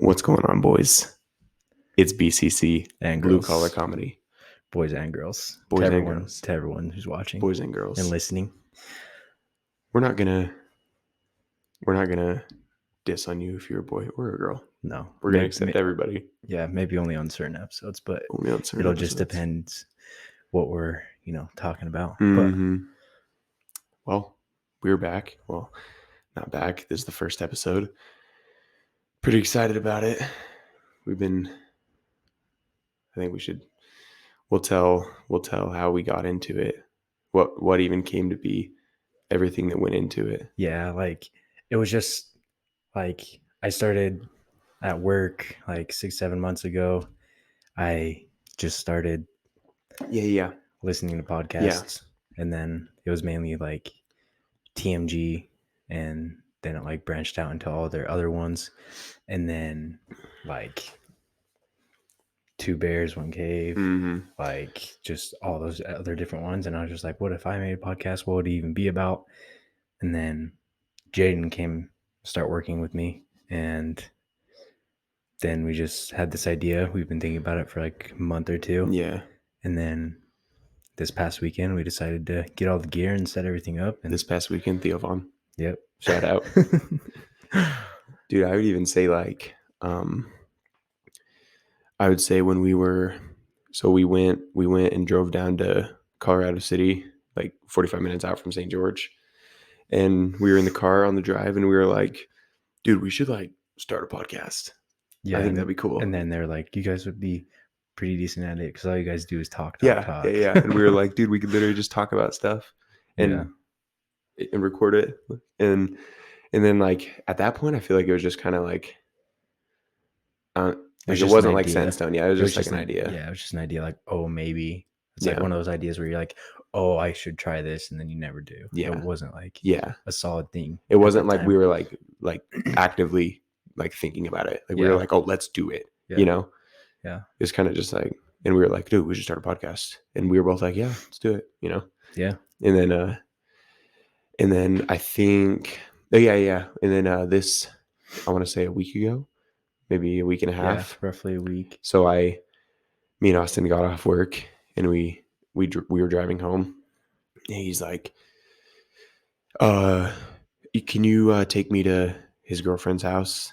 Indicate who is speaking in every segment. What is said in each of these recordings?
Speaker 1: What's going on, boys? It's BCC
Speaker 2: and
Speaker 1: Blue
Speaker 2: girls.
Speaker 1: Collar Comedy.
Speaker 2: Boys and girls.
Speaker 1: Boys
Speaker 2: to
Speaker 1: and
Speaker 2: everyone,
Speaker 1: girls.
Speaker 2: To everyone who's watching
Speaker 1: Boys and girls.
Speaker 2: and listening.
Speaker 1: We're not gonna diss on you if you're a boy or a girl.
Speaker 2: No,
Speaker 1: We're gonna accept everybody.
Speaker 2: Yeah, maybe only on certain episodes, but
Speaker 1: Only on certain
Speaker 2: it'll
Speaker 1: episodes.
Speaker 2: just depend what we're talking about.
Speaker 1: Mm-hmm. Well, we're back. Well, not back. This is the first episode. Pretty excited about it. I think we'll tell how we got into it. What even came to be, everything that went into it.
Speaker 2: Yeah, it was just I started at work 6-7 months ago. I just started listening to podcasts, and then it was mainly TMG, and then it branched out into all their other ones, and then Two Bears, One Cave, just all those other different ones. And I was just like, what if I made a podcast? What would it even be about? And then Jaden came start working with me, and then we just had this idea. We've been thinking about it for a month or two.
Speaker 1: Yeah.
Speaker 2: And then this past weekend, we decided to get all the gear and set everything up. And
Speaker 1: this past weekend, Theo Vaughn.
Speaker 2: Yep.
Speaker 1: Shout out. Dude, I would even say I would say when we went and drove down to Colorado City, 45 minutes out from St. George. And we were in the car on the drive, and we were like, dude, we should start a podcast. Yeah, I think that'd be cool.
Speaker 2: And then they're like, you guys would be pretty decent at it because all you guys do is talk.
Speaker 1: Yeah. And we were like, dude, we could literally just talk about stuff and record it. And then at that point, I feel like it was just kind of it wasn't set in stone. Yeah, it was just an idea.
Speaker 2: Yeah, it was just an idea. Maybe it's one of those ideas where you're like, oh, I should try this, and then you never do.
Speaker 1: Yeah,
Speaker 2: it wasn't a solid thing.
Speaker 1: It wasn't we were actively thinking about it. We were like, oh, let's do it.
Speaker 2: Yeah.
Speaker 1: Yeah. It's kind of just and we were like, dude, we should start a podcast, and we were both like, yeah, let's do it.
Speaker 2: Yeah.
Speaker 1: And then I think, and then this, I want to say a week ago. Maybe a week and a half.
Speaker 2: Yeah, roughly a week.
Speaker 1: So me and Austin got off work, and we were driving home. And he's like, can you take me to his girlfriend's house?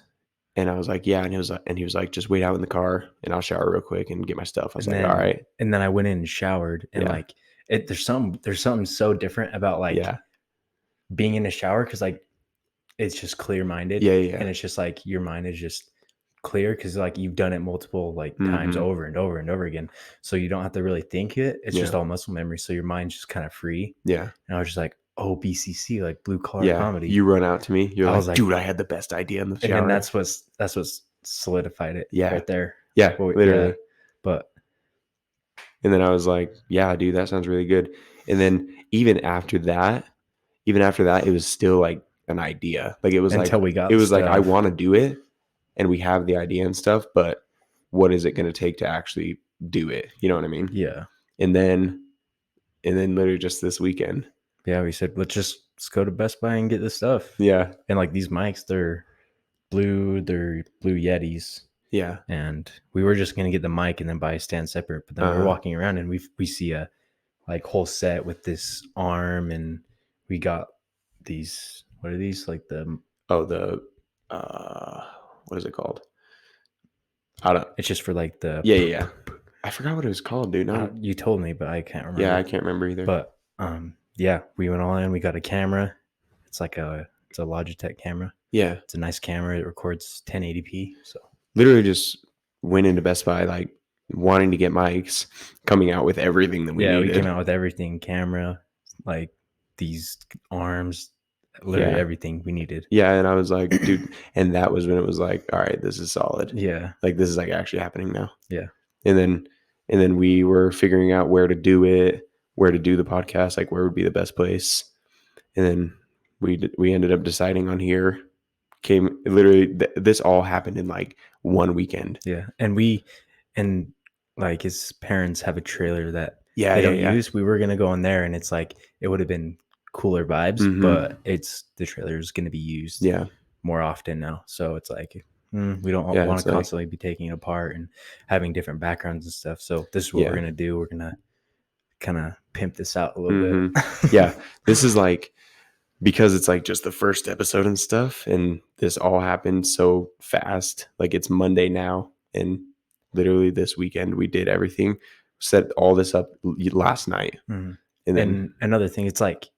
Speaker 1: And I was like, yeah. And he was like, just wait out in the car, and I'll shower real quick and get my stuff. I was all right.
Speaker 2: And then I went in and showered, and there's something so different about being in a shower, because it's just clear-minded.
Speaker 1: Yeah.
Speaker 2: And it's just your mind is just clear because you've done it multiple times over and over and over again, so you don't have to really think it. It's just all muscle memory, so your mind's just kind of free.
Speaker 1: Yeah.
Speaker 2: And I was just like, oh, BCC, Blue Collar Comedy.
Speaker 1: You run out to me, you're like, dude, I had the best idea in the shower.
Speaker 2: And then that's what solidified it. Right there.
Speaker 1: Yeah, literally.
Speaker 2: But
Speaker 1: and then I was like, yeah, dude, that sounds really good. And then even after that, it was still an idea. It was
Speaker 2: until we got
Speaker 1: it was I want to do it, and we have the idea and stuff, but what is it going to take to actually do it? You know what I mean?
Speaker 2: Yeah.
Speaker 1: And then literally just this weekend,
Speaker 2: we said, let's go to Best Buy and get this stuff.
Speaker 1: Yeah.
Speaker 2: And these mics, they're blue Yetis.
Speaker 1: Yeah.
Speaker 2: And we were just going to get the mic and then buy a stand separate, but then we're walking around and we see a whole set with this arm, and we got these, what are these? What
Speaker 1: is it called?
Speaker 2: It's just for the
Speaker 1: yeah. I forgot what it was called, dude. No,
Speaker 2: you told me, but I can't remember.
Speaker 1: Yeah, I can't remember either.
Speaker 2: But we went all in. We got a camera. It's it's a Logitech camera.
Speaker 1: Yeah,
Speaker 2: it's a nice camera. It records 1080p. So
Speaker 1: literally just went into Best Buy wanting to get mics, coming out with everything that we needed.
Speaker 2: We came out with everything: camera, these arms. Literally everything we needed.
Speaker 1: Yeah, and I was like, dude, and that was when it was all right, this is solid.
Speaker 2: Yeah.
Speaker 1: This is actually happening now.
Speaker 2: Yeah.
Speaker 1: And then we were figuring out where to do it, where to do the podcast, where would be the best place. And then we ended up deciding on here. This all happened in one weekend.
Speaker 2: Yeah. And his parents have a trailer that they don't use. We were going to go in there, and it's it would have been cooler vibes, but the trailer is going to be used more often now, so it's We don't
Speaker 1: Yeah,
Speaker 2: want
Speaker 1: it's
Speaker 2: to
Speaker 1: like,
Speaker 2: constantly be taking it apart and having different backgrounds and stuff. So this is what we're
Speaker 1: yeah.
Speaker 2: gonna do. We're gonna kind of pimp this out a little bit.
Speaker 1: Yeah, this is like, because it's like just the first episode and stuff, and this all happened so fast. Like, it's Monday now, and literally this weekend we did everything, set all this up last night,
Speaker 2: Mhm.
Speaker 1: and then
Speaker 2: And another thing, it's like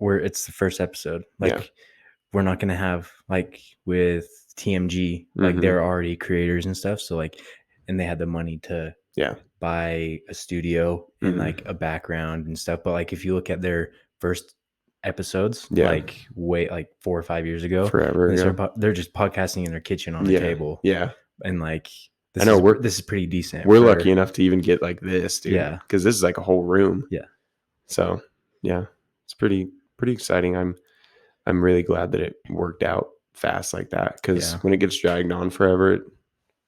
Speaker 2: it's the first episode.
Speaker 1: yeah,
Speaker 2: Like we're not gonna have like with TMG, like
Speaker 1: mm-hmm.
Speaker 2: they're already creators and stuff. So like, and they had the money to
Speaker 1: Yeah,
Speaker 2: buy a studio and like a background and stuff. But like if you look at their first episodes,
Speaker 1: yeah,
Speaker 2: like 4 or 5 years ago,
Speaker 1: forever ago.
Speaker 2: they're just podcasting in their kitchen on a table.
Speaker 1: Yeah,
Speaker 2: And like
Speaker 1: I know
Speaker 2: this is pretty decent.
Speaker 1: We're lucky enough to even get like this, dude.
Speaker 2: Yeah,
Speaker 1: because this is like a whole room.
Speaker 2: Yeah.
Speaker 1: So yeah, it's pretty exciting. I'm really glad that it worked out fast like that, because when it gets dragged on forever, it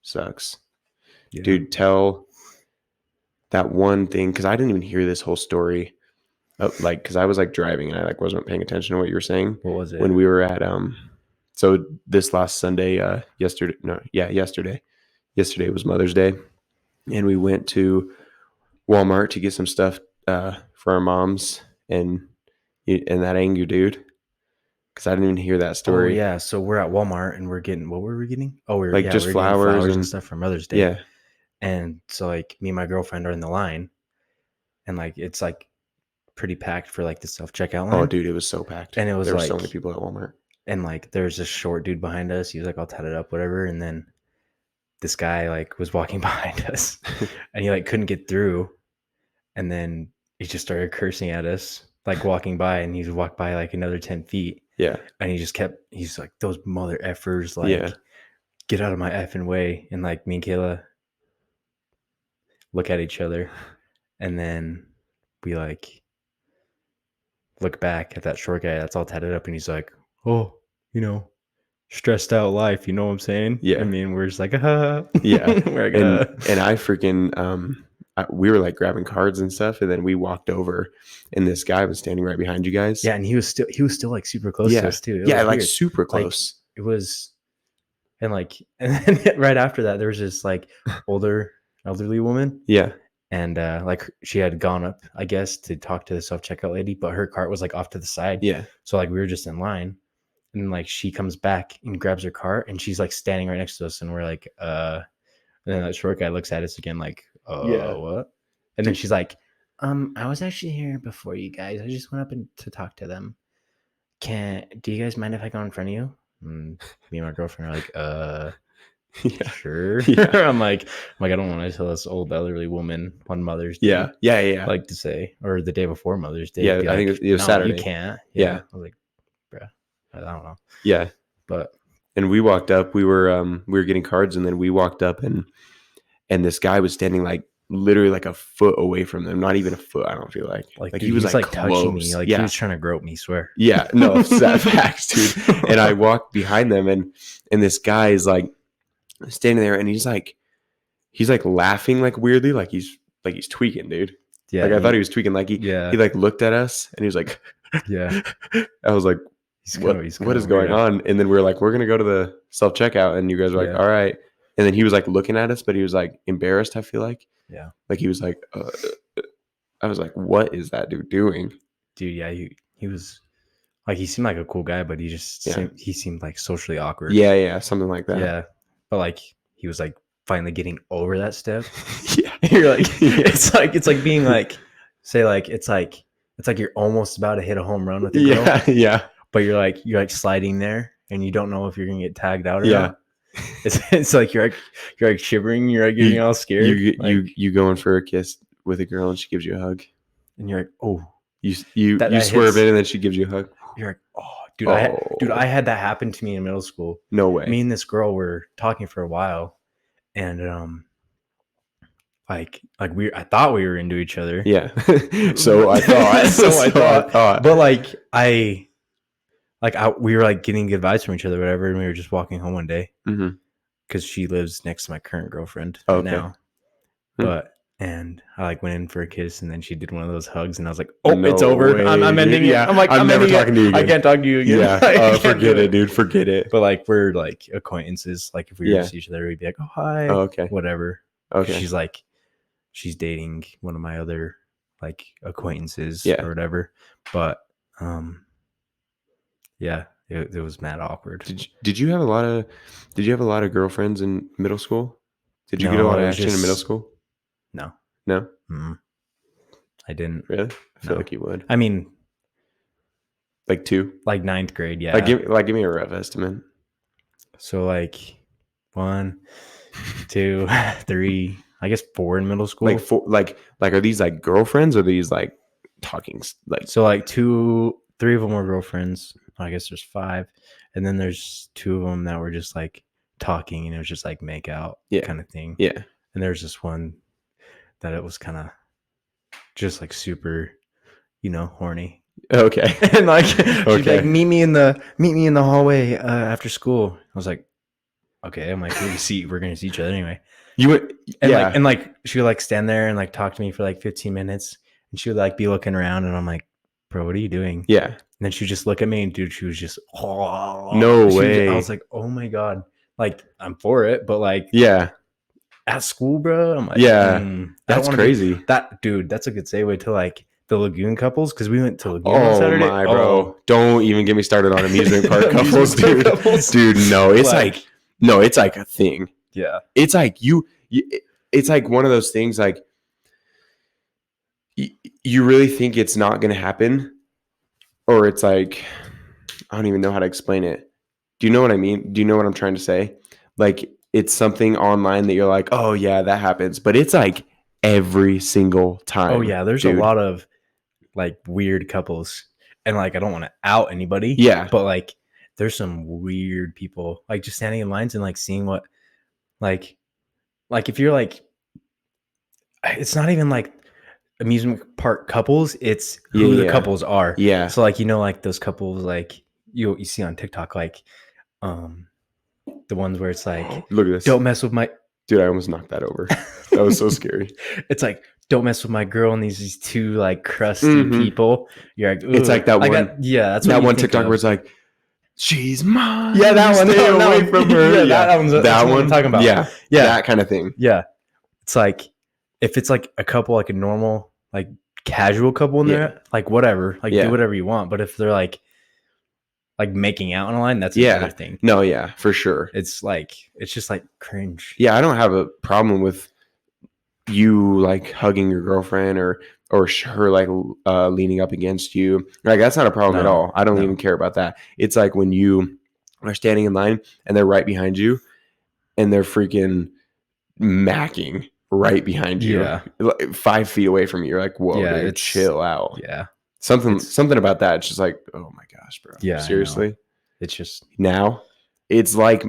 Speaker 1: sucks.
Speaker 2: Yeah.
Speaker 1: Dude, tell that one thing, because I didn't even hear this whole story. Like, because I was like driving and I like wasn't paying attention to what you were saying.
Speaker 2: What was it?
Speaker 1: When we were at so this last Sunday, yesterday was Mother's Day, and we went to Walmart to get some stuff for our moms, and that anger, dude, because I didn't even hear that story.
Speaker 2: Oh yeah, so we're at Walmart and we're getting, what were we getting? Oh, we were
Speaker 1: like just flowers
Speaker 2: and stuff for Mother's Day.
Speaker 1: Yeah,
Speaker 2: and so like me and my girlfriend are in the line, and like it's like pretty packed for like the self checkout line.
Speaker 1: Oh, dude, it was so packed,
Speaker 2: and it was
Speaker 1: there were
Speaker 2: like
Speaker 1: so many people at Walmart,
Speaker 2: and like there's this short dude behind us. He was like all tatted up, whatever, and then this guy like was walking behind us, and he like couldn't get through, and then he just started cursing at us, like walking by, and he's walked by like another 10 feet.
Speaker 1: Yeah.
Speaker 2: And he's like, those mother effers, like, get out of my effing way. And like me and Kayla look at each other, and then we like look back at that short guy that's all tatted up, and he's like, oh, stressed out life, you know what I'm saying?
Speaker 1: Yeah.
Speaker 2: I mean, we're just like, yeah.
Speaker 1: We're like, and I freaking we were like grabbing cards and stuff, and then we walked over, and this guy was standing right behind you guys.
Speaker 2: Yeah, and he was still like super close to us too.
Speaker 1: Like weird. Super close.
Speaker 2: Like, it was, and then right after that, there was this like elderly woman.
Speaker 1: Yeah.
Speaker 2: And like she had gone up, I guess, to talk to the self-checkout lady, but her cart was like off to the side.
Speaker 1: Yeah.
Speaker 2: So like we were just in line, and like she comes back and grabs her cart, and she's like standing right next to us, and we're like, and then that short guy looks at us again, like, what? And then she's like, I was actually here before you guys. I just went up to talk to them. Do you guys mind if I go in front of you? And me and my girlfriend are like, sure. I'm like, I don't want to tell this old elderly woman on Mother's Day.
Speaker 1: Yeah.
Speaker 2: Like to say, or the day before Mother's Day.
Speaker 1: Yeah, I think it was Saturday.
Speaker 2: You can't.
Speaker 1: Yeah.
Speaker 2: I was like, bruh, I don't know.
Speaker 1: Yeah. And we walked up. We were getting cards, and then we walked up, and this guy was standing like literally like a foot away from them. Not even a foot. I don't feel like
Speaker 2: dude,
Speaker 1: he was like
Speaker 2: touching me. Like he was trying to grope me. Swear.
Speaker 1: Yeah. No, it's that facts, dude. And I walked behind them, and this guy is like standing there, and he's like laughing like weirdly, like he's tweaking, dude. Yeah. Like I thought he was tweaking. Like he like looked at us, and he was like,
Speaker 2: yeah.
Speaker 1: I was like, what is going on? And then we were like, we're gonna go to the self checkout, and you guys were like, all right. And then he was like looking at us, but he was like embarrassed, I feel like. Yeah. Like he was like, I was like, what is that dude doing?
Speaker 2: Dude, yeah, he was like, he seemed like a cool guy, but he just seemed like socially awkward.
Speaker 1: Yeah, something like that.
Speaker 2: Yeah. But like he was like finally getting over that step.
Speaker 1: Yeah.
Speaker 2: You're like, it's like being like, say like it's like you're almost about to hit a home run with a girl.
Speaker 1: Yeah.
Speaker 2: But you're like sliding there, and you don't know if you're gonna get tagged out or not. It's like you're like shivering, you're like getting all scared.
Speaker 1: You going for a kiss with a girl, and she gives you a hug,
Speaker 2: and you're like, oh,
Speaker 1: you swerve in, and then she gives you a hug.
Speaker 2: You're like, oh, dude, I had that happen to me in middle school.
Speaker 1: No way.
Speaker 2: Me and this girl were talking for a while, and I thought we were into each other.
Speaker 1: Yeah. So I thought.
Speaker 2: But we were like getting good vibes from each other, whatever, and we were just walking home one day because she lives next to my current girlfriend now. But And I like went in for a kiss, and then she did one of those hugs, and I was like, "Oh,
Speaker 1: No
Speaker 2: it's over.
Speaker 1: way,
Speaker 2: I'm ending
Speaker 1: dude.
Speaker 2: it.
Speaker 1: Yeah,
Speaker 2: I'm like,
Speaker 1: I'm never
Speaker 2: ending
Speaker 1: talking
Speaker 2: it.
Speaker 1: to you again.
Speaker 2: I can't talk to you again.
Speaker 1: Yeah,
Speaker 2: I can't
Speaker 1: forget
Speaker 2: do
Speaker 1: it, dude. Forget it.
Speaker 2: But like we're like acquaintances. Like if we were to see each other, we'd be like, "Oh, hi."
Speaker 1: Oh, okay.
Speaker 2: Whatever.
Speaker 1: Okay.
Speaker 2: She's dating one of my other like acquaintances
Speaker 1: Yeah.
Speaker 2: or whatever. But yeah, it was mad awkward.
Speaker 1: Did you have a lot of girlfriends in middle school? Did you get a
Speaker 2: No,
Speaker 1: lot of
Speaker 2: it was
Speaker 1: action in middle
Speaker 2: just
Speaker 1: school?
Speaker 2: no.
Speaker 1: No?
Speaker 2: I didn't.
Speaker 1: Really? I feel
Speaker 2: No.
Speaker 1: like you would.
Speaker 2: I mean,
Speaker 1: Like 2?
Speaker 2: like 9th grade, yeah.
Speaker 1: Give me a rough estimate.
Speaker 2: So like 1, 2, 3, I guess 4 in middle school.
Speaker 1: Like 4, like are these like girlfriends or are these like talking like?
Speaker 2: So like 2, 3 of them were girlfriends. I guess there's 5, and then there's 2 of them that were just like talking, and it was just like make out kind of thing.
Speaker 1: Yeah.
Speaker 2: And there's this one that it was kind of just like super, horny.
Speaker 1: Okay.
Speaker 2: And like she's like, meet me in the hallway after school. I was like, okay. I'm like, we're gonna see each other anyway.
Speaker 1: You would,
Speaker 2: and like she would like stand there and like talk to me for like 15 minutes, and she would like be looking around, and I'm like, bro, what are you doing?
Speaker 1: Yeah.
Speaker 2: And then she would just look at me, and dude, she was just,
Speaker 1: no way.
Speaker 2: I was like, oh my god, like I'm for it, but like,
Speaker 1: yeah,
Speaker 2: at school, bro, I'm like,
Speaker 1: that's crazy.
Speaker 2: Dude, that's a good segue to like the Lagoon couples, because we went to Lagoon
Speaker 1: on
Speaker 2: Saturday.
Speaker 1: Oh my bro, don't even get me started on amusement park couples, dude. Dude, no, it's it's like a thing.
Speaker 2: Yeah,
Speaker 1: it's like it's like one of those things. Like you really think it's not going to happen, or it's like I don't even know how to explain it. Do you know what I mean? Do you know what I'm trying to say? Like it's something online that you're like, oh yeah, that happens, but it's like every single time.
Speaker 2: Oh yeah, there's a lot of like weird couples, and like I don't want to out anybody.
Speaker 1: Yeah,
Speaker 2: but like there's some weird people like just standing in lines and like seeing what like if you're like, it's not even like amusement park couples, it's who the couples are.
Speaker 1: Yeah.
Speaker 2: So like like those couples like you see on TikTok, like the ones where it's like,
Speaker 1: look at this,
Speaker 2: don't mess with my
Speaker 1: dude. I almost knocked that over. That was so scary.
Speaker 2: It's like, don't mess with my girl, and these 2 like crusty people. You're like,
Speaker 1: it's like that one.
Speaker 2: That's
Speaker 1: that one TikTok where it's like, she's mine.
Speaker 2: Yeah, that one.
Speaker 1: Stay away from her.
Speaker 2: Yeah, that one I'm talking about.
Speaker 1: Yeah, that kind of thing.
Speaker 2: Yeah, it's like if it's like a couple, like a normal, like casual couple in there, like whatever, like do whatever you want. But if they're like making out on a line, that's another thing.
Speaker 1: No, yeah, for sure.
Speaker 2: It's just like cringe.
Speaker 1: Yeah, I don't have a problem with you like hugging your girlfriend or her like leaning up against you. Like that's not a problem at all. I don't even care about that. It's like when you are standing in line and they're right behind you and they're freaking macking right behind you. Yeah. Like 5 feet away from you. You're like, whoa, dude, chill out.
Speaker 2: Yeah.
Speaker 1: Something about that. It's just like, oh my gosh, bro.
Speaker 2: Yeah.
Speaker 1: Seriously.
Speaker 2: It's just
Speaker 1: now it's like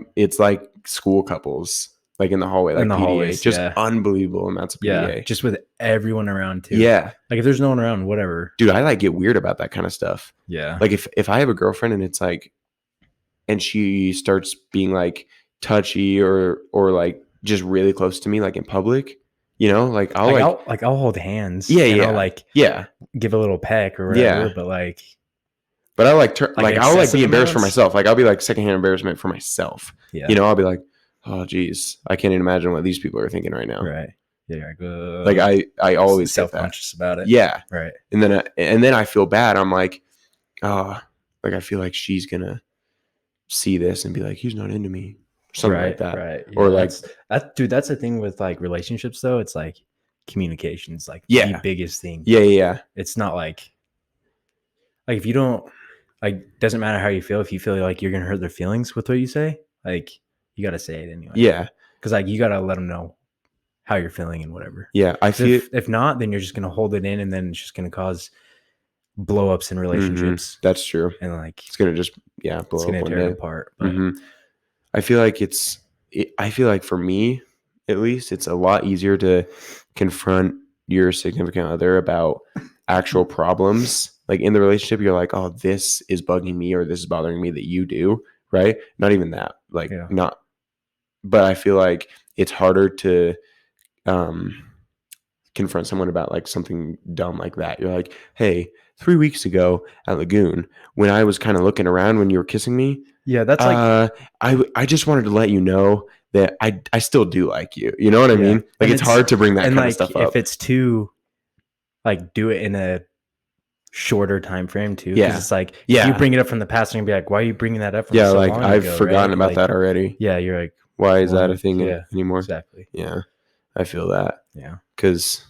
Speaker 1: school couples. Like in the hallway, like in the PDA, hallways, just unbelievable amounts of PDA.
Speaker 2: Yeah, just with everyone around too.
Speaker 1: Yeah,
Speaker 2: like if there's no one around, whatever.
Speaker 1: Dude, I like get weird about that kind of stuff.
Speaker 2: Yeah,
Speaker 1: like if I have a girlfriend and it's like, and she starts being like touchy or like just really close to me, like in public, like I'll
Speaker 2: hold hands.
Speaker 1: Yeah, yeah.
Speaker 2: I'll like give a little peck or whatever.
Speaker 1: Yeah, but I I'll like be embarrassed for myself. Like I'll be like secondhand embarrassment for myself. Yeah, I'll be like, oh geez, I can't even imagine what these people are thinking right now.
Speaker 2: Right. Yeah.
Speaker 1: Like I always
Speaker 2: self-conscious about it.
Speaker 1: Yeah.
Speaker 2: Right.
Speaker 1: And then I feel bad. I'm like, oh, like I feel like she's gonna see this and be like, he's not into me, something like that. Right. Yeah, or like
Speaker 2: dude, that's the thing with like relationships though. It's like communication's like the biggest thing.
Speaker 1: Yeah.
Speaker 2: It's not like if you don't doesn't matter how you feel. If you feel like you're gonna hurt their feelings with what you say, like. You got to say it anyway.
Speaker 1: Yeah.
Speaker 2: Because like you got to let them know how you're feeling and whatever.
Speaker 1: Yeah. I feel
Speaker 2: if not, then you're just going to hold it in and then it's just going to cause blow ups in relationships.
Speaker 1: Mm-hmm. That's true.
Speaker 2: And like,
Speaker 1: it's going to just, blow
Speaker 2: it's going to tear it apart.
Speaker 1: But I feel like for me, at least, it's a lot easier to confront your significant other about actual problems. Like in the relationship, you're like, oh, this is bugging me or this is bothering me that you do. Right. Not even that. Like not. But I feel like it's harder to confront someone about like something dumb like that. You're like, hey, 3 weeks ago at Lagoon, when I was kind of looking around when you were kissing me,
Speaker 2: Yeah, that's like
Speaker 1: I just wanted to let you know that I still do like you. You know what I
Speaker 2: yeah.
Speaker 1: mean? Like,
Speaker 2: And
Speaker 1: it's hard to bring that
Speaker 2: and
Speaker 1: kind of
Speaker 2: like
Speaker 1: stuff
Speaker 2: if
Speaker 1: up.
Speaker 2: it's too like do it in a shorter time frame too, because
Speaker 1: Yeah.
Speaker 2: it's like if
Speaker 1: Yeah.
Speaker 2: you bring it up from the past and be like, why are you bringing that up from
Speaker 1: Yeah,
Speaker 2: so
Speaker 1: like,
Speaker 2: long
Speaker 1: I've
Speaker 2: ago,
Speaker 1: forgotten
Speaker 2: right?
Speaker 1: about
Speaker 2: Like,
Speaker 1: that already.
Speaker 2: yeah, you're like,
Speaker 1: Why is that a
Speaker 2: well,
Speaker 1: thing
Speaker 2: yeah,
Speaker 1: anymore?
Speaker 2: exactly.
Speaker 1: Yeah, I feel that.
Speaker 2: Yeah.
Speaker 1: Because,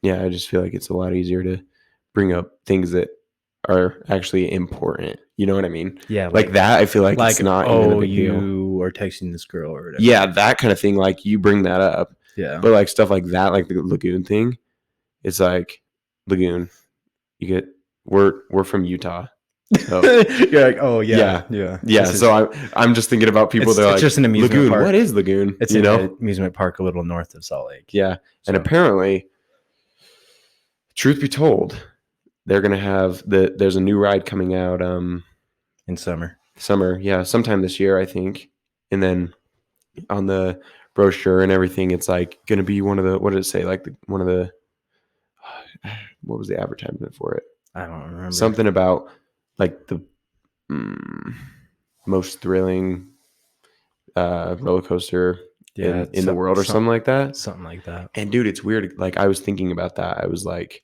Speaker 1: yeah, I just feel like it's a lot easier to bring up things that are actually important. You know what I mean?
Speaker 2: Yeah,
Speaker 1: Like that, I feel like it's not even a
Speaker 2: oh,
Speaker 1: big deal.
Speaker 2: you are texting this girl or whatever.
Speaker 1: Yeah, that kind of thing. Like, you bring that up.
Speaker 2: Yeah.
Speaker 1: But like stuff like that, like the Lagoon thing, it's like, Lagoon, we're from Utah. So
Speaker 2: You're like, oh yeah,
Speaker 1: yeah.
Speaker 2: This is,
Speaker 1: So I'm just thinking about people. They're
Speaker 2: it's
Speaker 1: like,
Speaker 2: just an amusement
Speaker 1: Lagoon.
Speaker 2: park.
Speaker 1: What is Lagoon?
Speaker 2: It's in an amusement park a little north of Salt Lake.
Speaker 1: Yeah. And
Speaker 2: So.
Speaker 1: apparently, truth be told, they're gonna have there's a new ride coming out
Speaker 2: In summer,
Speaker 1: yeah, sometime this year, I think. And then on the brochure and everything, it's like gonna be one of the, what did it say? Like one of the, what was the advertisement for it?
Speaker 2: I don't remember.
Speaker 1: Something about like the most thrilling roller coaster in the world or something like that.
Speaker 2: Something like that.
Speaker 1: And dude, it's weird. Like, I was thinking about that. I was like,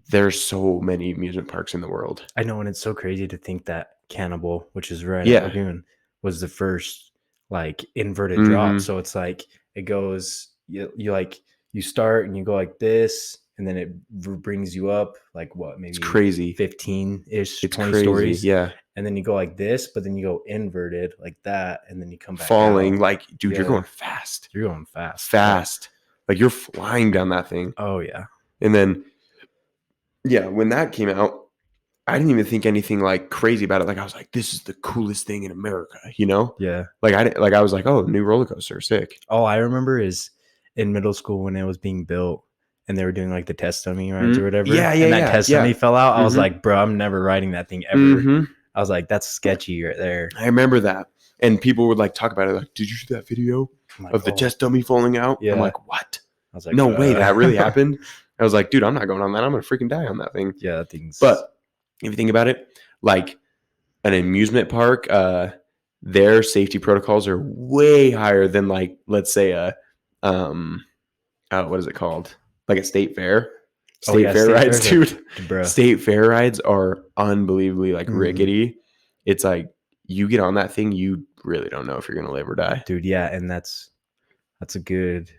Speaker 1: there's so many amusement parks in the world.
Speaker 2: I know, and it's so crazy to think that Cannibal, which is right at Lagoon, was the first like inverted drop. So it's like it goes, you like you start and you go like this, and then it brings you up like what, maybe
Speaker 1: it's crazy
Speaker 2: 15-ish,
Speaker 1: it's
Speaker 2: 20
Speaker 1: crazy
Speaker 2: stories.
Speaker 1: Yeah.
Speaker 2: And then you go like this, but then you go inverted like that, and then you come back
Speaker 1: falling
Speaker 2: out.
Speaker 1: Like, dude, you're going fast.
Speaker 2: You're going fast.
Speaker 1: Like, you're flying down that thing.
Speaker 2: Oh yeah.
Speaker 1: And then yeah, when that came out, I didn't even think anything like crazy about it. Like, I was like, this is the coolest thing in America, you know?
Speaker 2: Yeah.
Speaker 1: Like, I was like, oh, new roller coaster, sick.
Speaker 2: All I remember is in middle school when it was being built and they were doing like the test dummy rides or whatever. And that test dummy fell out. I was like, bro, I'm never riding that thing ever. I was like, that's sketchy right there.
Speaker 1: I remember that. And people would like talk about it. Like, did you see that video of the test dummy falling out?
Speaker 2: Yeah.
Speaker 1: I'm like, what?
Speaker 2: I was like,
Speaker 1: no way, that really happened. I was like, dude, I'm not going on that. I'm gonna freaking die on that thing.
Speaker 2: Yeah, that thing's.
Speaker 1: But if you think about it, like an amusement park, their safety protocols are way higher than, like, let's say what is it called? Like a state fair. State fair rides, dude. State fair rides are unbelievably like rickety. It's like you get on that thing, you really don't know if you're gonna live or die,
Speaker 2: dude. Yeah, and that's a good,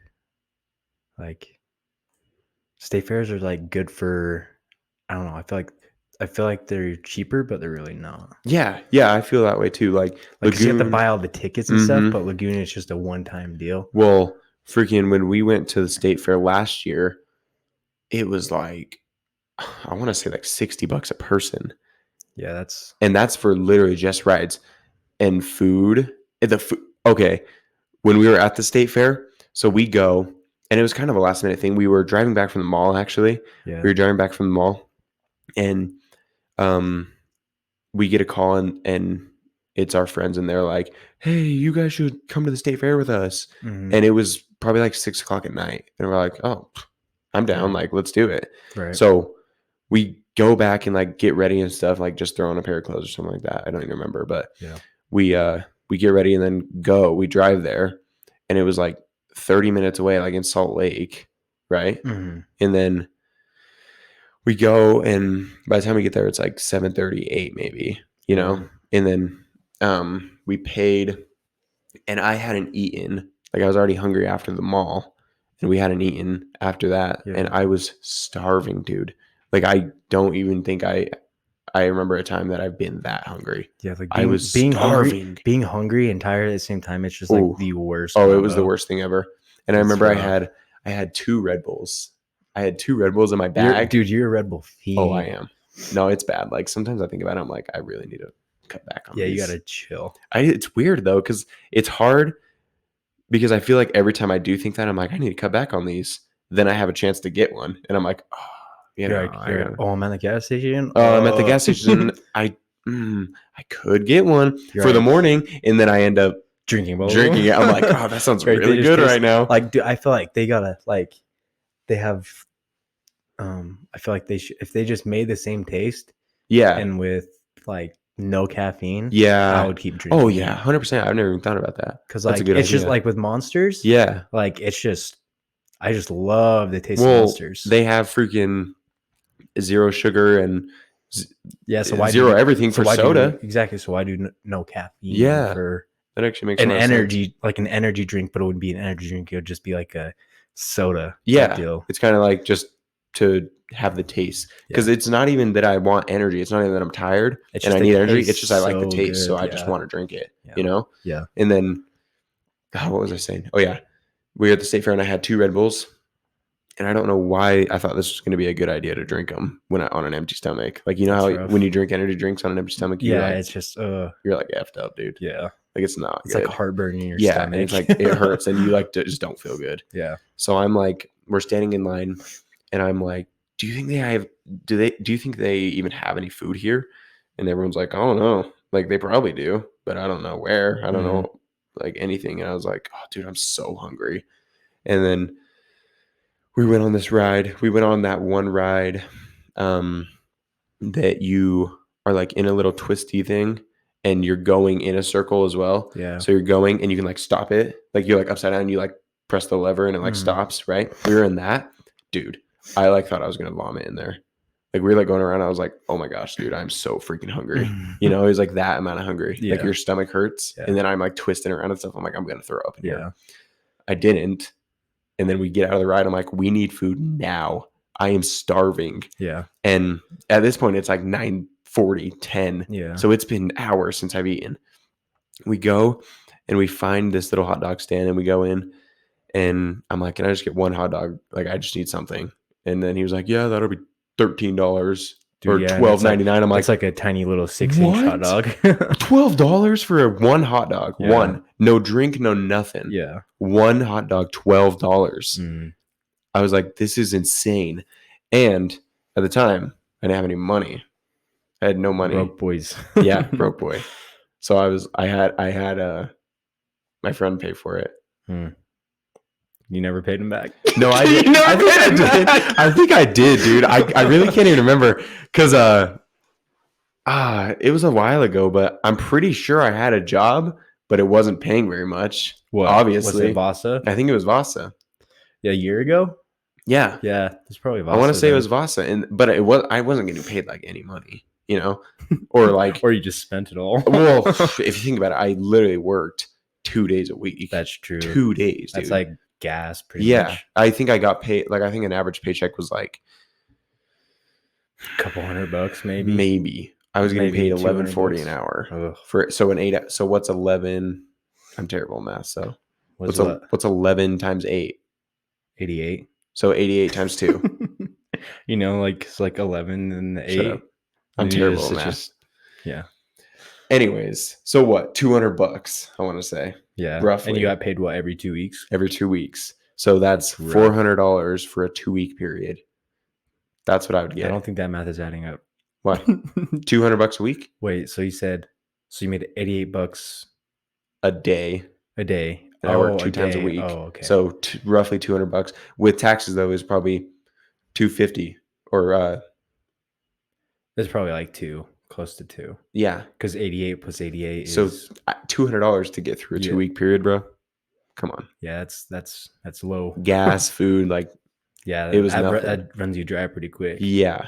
Speaker 2: like, state fairs are like good for, I don't know, I feel like they're cheaper, but they're really not.
Speaker 1: Yeah, I feel that way too. Like
Speaker 2: Lagoon, you have to buy all the tickets and stuff, but Lagoon is just a one-time deal.
Speaker 1: Well, freaking when we went to the state fair last year, it was like, I want to say like $60 a person.
Speaker 2: Yeah,
Speaker 1: that's for literally just rides and food. Okay, when we were at the state fair, so we go, and it was kind of a last minute thing. We were driving back from the mall, actually.
Speaker 2: Yeah.
Speaker 1: We were driving back from the mall, and we get a call, and it's our friends, and they're like, hey, you guys should come to the state fair with us. And it was probably like 6:00 at night. And we're like, oh, I'm down. Like, let's do it.
Speaker 2: Right.
Speaker 1: So we go back and like get ready and stuff, like just throw on a pair of clothes or something like that. I don't even remember, but
Speaker 2: yeah,
Speaker 1: we get ready and then go. We drive there, and it was like 30 minutes away, like in Salt Lake, right? And then we go, and by the time we get there, it's like 7:38 maybe, you know? And then we paid, and I hadn't eaten. Like, I was already hungry after the mall, and we hadn't eaten after that. Yeah. And I was starving, dude. Like, I don't even think I remember a time that I've been that hungry.
Speaker 2: Yeah, like
Speaker 1: I was starving.
Speaker 2: Being hungry and tired at the same time, it's just like the worst.
Speaker 1: Oh, it was the worst thing ever. And I remember I had 2 Red Bulls. I had 2 Red Bulls in my bag.
Speaker 2: Dude, you're a Red Bull fiend.
Speaker 1: Oh, I am. No, it's bad. Like, sometimes I think about it, I'm like, I really need to cut back on these.
Speaker 2: You gotta chill.
Speaker 1: It's weird though, because it's hard, because I feel like every time I do think that, I'm like, I need to cut back on these. Then I have a chance to get one, and I'm like, oh,
Speaker 2: I'm at the gas station.
Speaker 1: I'm at the gas station. I could get one for the morning, and then I end up
Speaker 2: drinking
Speaker 1: it. I'm like, oh, that sounds really good right now.
Speaker 2: Like, dude, I feel like they gotta, like, they have. I feel like if they just made the same taste,
Speaker 1: Yeah.
Speaker 2: and with like no caffeine,
Speaker 1: Yeah.
Speaker 2: I would keep drinking.
Speaker 1: Oh yeah, 100%. I've never even thought about that.
Speaker 2: Because
Speaker 1: That's
Speaker 2: like
Speaker 1: a good
Speaker 2: it's
Speaker 1: idea.
Speaker 2: just like with Monsters.
Speaker 1: Yeah.
Speaker 2: Like it's just, I just love the taste of
Speaker 1: Well,
Speaker 2: Monsters.
Speaker 1: they have freaking zero sugar and
Speaker 2: Yeah, so why
Speaker 1: zero
Speaker 2: do
Speaker 1: everything for soda.
Speaker 2: Exactly. So why do no caffeine?
Speaker 1: Yeah.
Speaker 2: For
Speaker 1: That actually makes a
Speaker 2: an
Speaker 1: lot of sense.
Speaker 2: energy, like an energy drink, but it wouldn't be an energy drink. It would just be like a soda type
Speaker 1: Yeah.
Speaker 2: deal.
Speaker 1: It's kind of like just to have the taste, because
Speaker 2: Yeah.
Speaker 1: it's not even that I want energy. It's not even that I'm tired
Speaker 2: It's
Speaker 1: and
Speaker 2: just
Speaker 1: I
Speaker 2: the
Speaker 1: need energy.
Speaker 2: taste
Speaker 1: It's just I like the
Speaker 2: so
Speaker 1: taste, so
Speaker 2: good,
Speaker 1: I just
Speaker 2: yeah.
Speaker 1: want to drink it.
Speaker 2: Yeah.
Speaker 1: You know?
Speaker 2: Yeah.
Speaker 1: And then, God, what was I saying? Oh yeah, we were at the state fair and I had 2 Red Bulls, and I don't know why I thought this was going to be a good idea to drink them on an empty stomach. Like, you know
Speaker 2: That's
Speaker 1: how
Speaker 2: rough.
Speaker 1: when you drink energy drinks on an empty stomach,
Speaker 2: Yeah,
Speaker 1: like,
Speaker 2: it's just
Speaker 1: you're like effed up, dude.
Speaker 2: yeah.
Speaker 1: Like, it's not
Speaker 2: It's
Speaker 1: good.
Speaker 2: like heartburn in your
Speaker 1: Yeah,
Speaker 2: stomach.
Speaker 1: and it's like it hurts, and you like just don't feel good.
Speaker 2: Yeah.
Speaker 1: So I'm like, we're standing in line, and I'm like, do you think they have? Do you think they even have any food here? And everyone's like, I don't know. Like, they probably do, but I don't know where. I don't know like anything. And I was like, oh, dude, I'm so hungry. And then we went on this ride. We went on that one ride that you are like in a little twisty thing, and you're going in a circle as well.
Speaker 2: Yeah.
Speaker 1: So you're going and you can like stop it. Like, you're like upside down and you like press the lever and it like stops, right? We were in that. Dude, I like thought I was gonna vomit in there. Like, we were like going around. I was like, oh my gosh, dude, I'm so freaking hungry. You know, it was like that amount of hungry.
Speaker 2: Yeah.
Speaker 1: Like, your stomach hurts.
Speaker 2: Yeah.
Speaker 1: And then I'm like twisting around and stuff. I'm like, I'm gonna throw up in
Speaker 2: Yeah.
Speaker 1: here. I didn't. And then we get out of the ride. I'm like, we need food now. I am starving.
Speaker 2: Yeah.
Speaker 1: And at this point, it's like 9:40, 10.
Speaker 2: Yeah.
Speaker 1: So it's been hours since I've eaten. We go and we find this little hot dog stand, and we go in, and I'm like, can I just get one hot dog? Like, I just need something. And then he was like, yeah, that'll be $13 or $12.99. I'm like,
Speaker 2: it's like a tiny little 6-inch hot dog.
Speaker 1: $12 for one hot dog. Yeah. One. No drink, no nothing.
Speaker 2: Yeah.
Speaker 1: One hot dog, $12. I was like, this is insane. And at the time, I didn't have any money. I had no money.
Speaker 2: Broke boys.
Speaker 1: Yeah, broke boy. So I had my friend pay for it.
Speaker 2: You never paid him back?
Speaker 1: No, I did. I think I did, dude. I really can't even remember, because it was a while ago, but I'm pretty sure I had a job, but it wasn't paying very much.
Speaker 2: What?
Speaker 1: Obviously.
Speaker 2: Was it Vasa?
Speaker 1: I think it was Vasa.
Speaker 2: Yeah, a year ago?
Speaker 1: Yeah.
Speaker 2: Yeah, it's probably Vasa.
Speaker 1: I want to say it was Vasa, but I wasn't getting paid like any money, you know? Or like
Speaker 2: or you just spent it all.
Speaker 1: Well, if you think about it, I literally worked 2 days a week.
Speaker 2: That's true.
Speaker 1: 2 days, dude.
Speaker 2: That's like gas, pretty much.
Speaker 1: I think I got paid, like, I think an average paycheck was like
Speaker 2: a couple $100 maybe.
Speaker 1: Maybe. I was getting paid $11.40 an hour. So what's 11? I'm terrible at math, so what's 11 times 8?
Speaker 2: 88.
Speaker 1: So 88 times 2.
Speaker 2: You know, like it's like 11 and the 8.
Speaker 1: Shut up. I'm terrible at math.
Speaker 2: Just, yeah.
Speaker 1: Anyways, so what? $200, I want to say.
Speaker 2: Yeah.
Speaker 1: Roughly.
Speaker 2: And you got paid what, every 2 weeks?
Speaker 1: Every 2 weeks. So that's $400 for a 2-week period. That's what I would get.
Speaker 2: I don't think that math is adding up.
Speaker 1: What? $200 a week?
Speaker 2: Wait, so you made $88
Speaker 1: a day.
Speaker 2: A day.
Speaker 1: And I work 2 times a week.
Speaker 2: Oh, okay.
Speaker 1: So roughly $200 with taxes, though, is probably $250 or
Speaker 2: it's probably like 2, close to 2.
Speaker 1: Yeah,
Speaker 2: because 88 plus 88 is
Speaker 1: so $200 to get through a 2-week period, bro. Come on.
Speaker 2: Yeah, that's low.
Speaker 1: Gas, food, like,
Speaker 2: yeah,
Speaker 1: it was nothing.
Speaker 2: That runs you dry pretty quick.
Speaker 1: Yeah.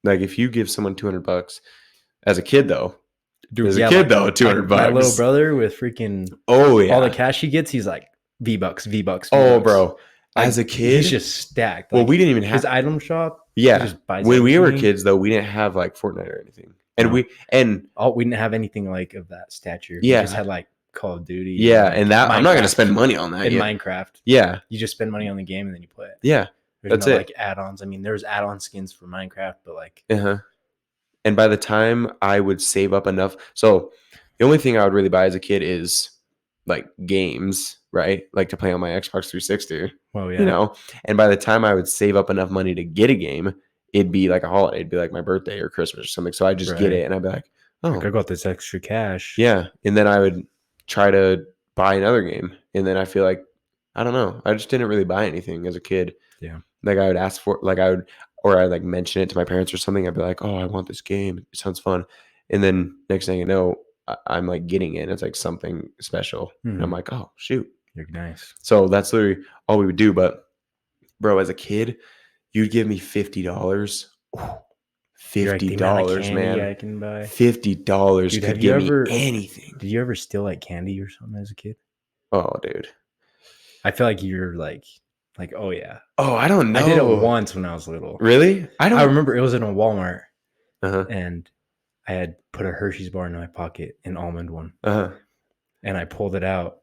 Speaker 1: Like, if you give someone $200 as a kid, though.
Speaker 2: Dude,
Speaker 1: $200.
Speaker 2: My little brother with freaking
Speaker 1: all the
Speaker 2: cash he gets, he's like V-Bucks.
Speaker 1: Oh, bro. As a kid,
Speaker 2: he's just stacked.
Speaker 1: Well, we didn't even have
Speaker 2: his item shop.
Speaker 1: Yeah. When we were kids, though, we didn't have like Fortnite or anything. And we
Speaker 2: didn't have anything like of that stature.
Speaker 1: Yeah.
Speaker 2: We just had like Call of Duty.
Speaker 1: Yeah, and that I'm not gonna spend money on that.
Speaker 2: In Minecraft.
Speaker 1: Yeah.
Speaker 2: You just spend money on the game and then you play it.
Speaker 1: Yeah.
Speaker 2: There's no like add-ons. I mean, there's add-on skins for Minecraft, but like
Speaker 1: And by the time I would save up enough, so the only thing I would really buy as a kid is like games, right? Like to play on my Xbox 360.
Speaker 2: Well, yeah.
Speaker 1: You know? And by the time I would save up enough money to get a game, it'd be like a holiday. It'd be like my birthday or Christmas or something. So I'd just get it and I'd be like, oh,
Speaker 2: I got this extra cash.
Speaker 1: Yeah. And then I would try to buy another game. And then I feel like, I don't know. I just didn't really buy anything as a kid.
Speaker 2: Yeah.
Speaker 1: Like I would ask for, like I would, or I like mention it to my parents or something. I'd be like, "Oh, I want this game. It sounds fun." And then next thing you know, I'm like getting it. And it's like something special, and I'm
Speaker 2: Mhm.
Speaker 1: like, "Oh shoot!"
Speaker 2: You're nice.
Speaker 1: So that's literally all we would do. But bro, as a kid, you'd give me $50.
Speaker 2: You're like
Speaker 1: fifty
Speaker 2: the amount of
Speaker 1: dollars,
Speaker 2: candy
Speaker 1: man.
Speaker 2: I can buy.
Speaker 1: $50
Speaker 2: Dude,
Speaker 1: could get me anything.
Speaker 2: did you ever steal like candy or something as a kid?
Speaker 1: Oh, dude.
Speaker 2: I feel like you're like, oh yeah.
Speaker 1: Oh, I don't
Speaker 2: I did it
Speaker 1: know.
Speaker 2: once when I was little.
Speaker 1: Really? I
Speaker 2: I
Speaker 1: don't.
Speaker 2: remember it was in a Walmart
Speaker 1: Uh-huh.
Speaker 2: and I had put a Hershey's bar in my pocket, an almond one,
Speaker 1: Uh-huh.
Speaker 2: and I pulled it out.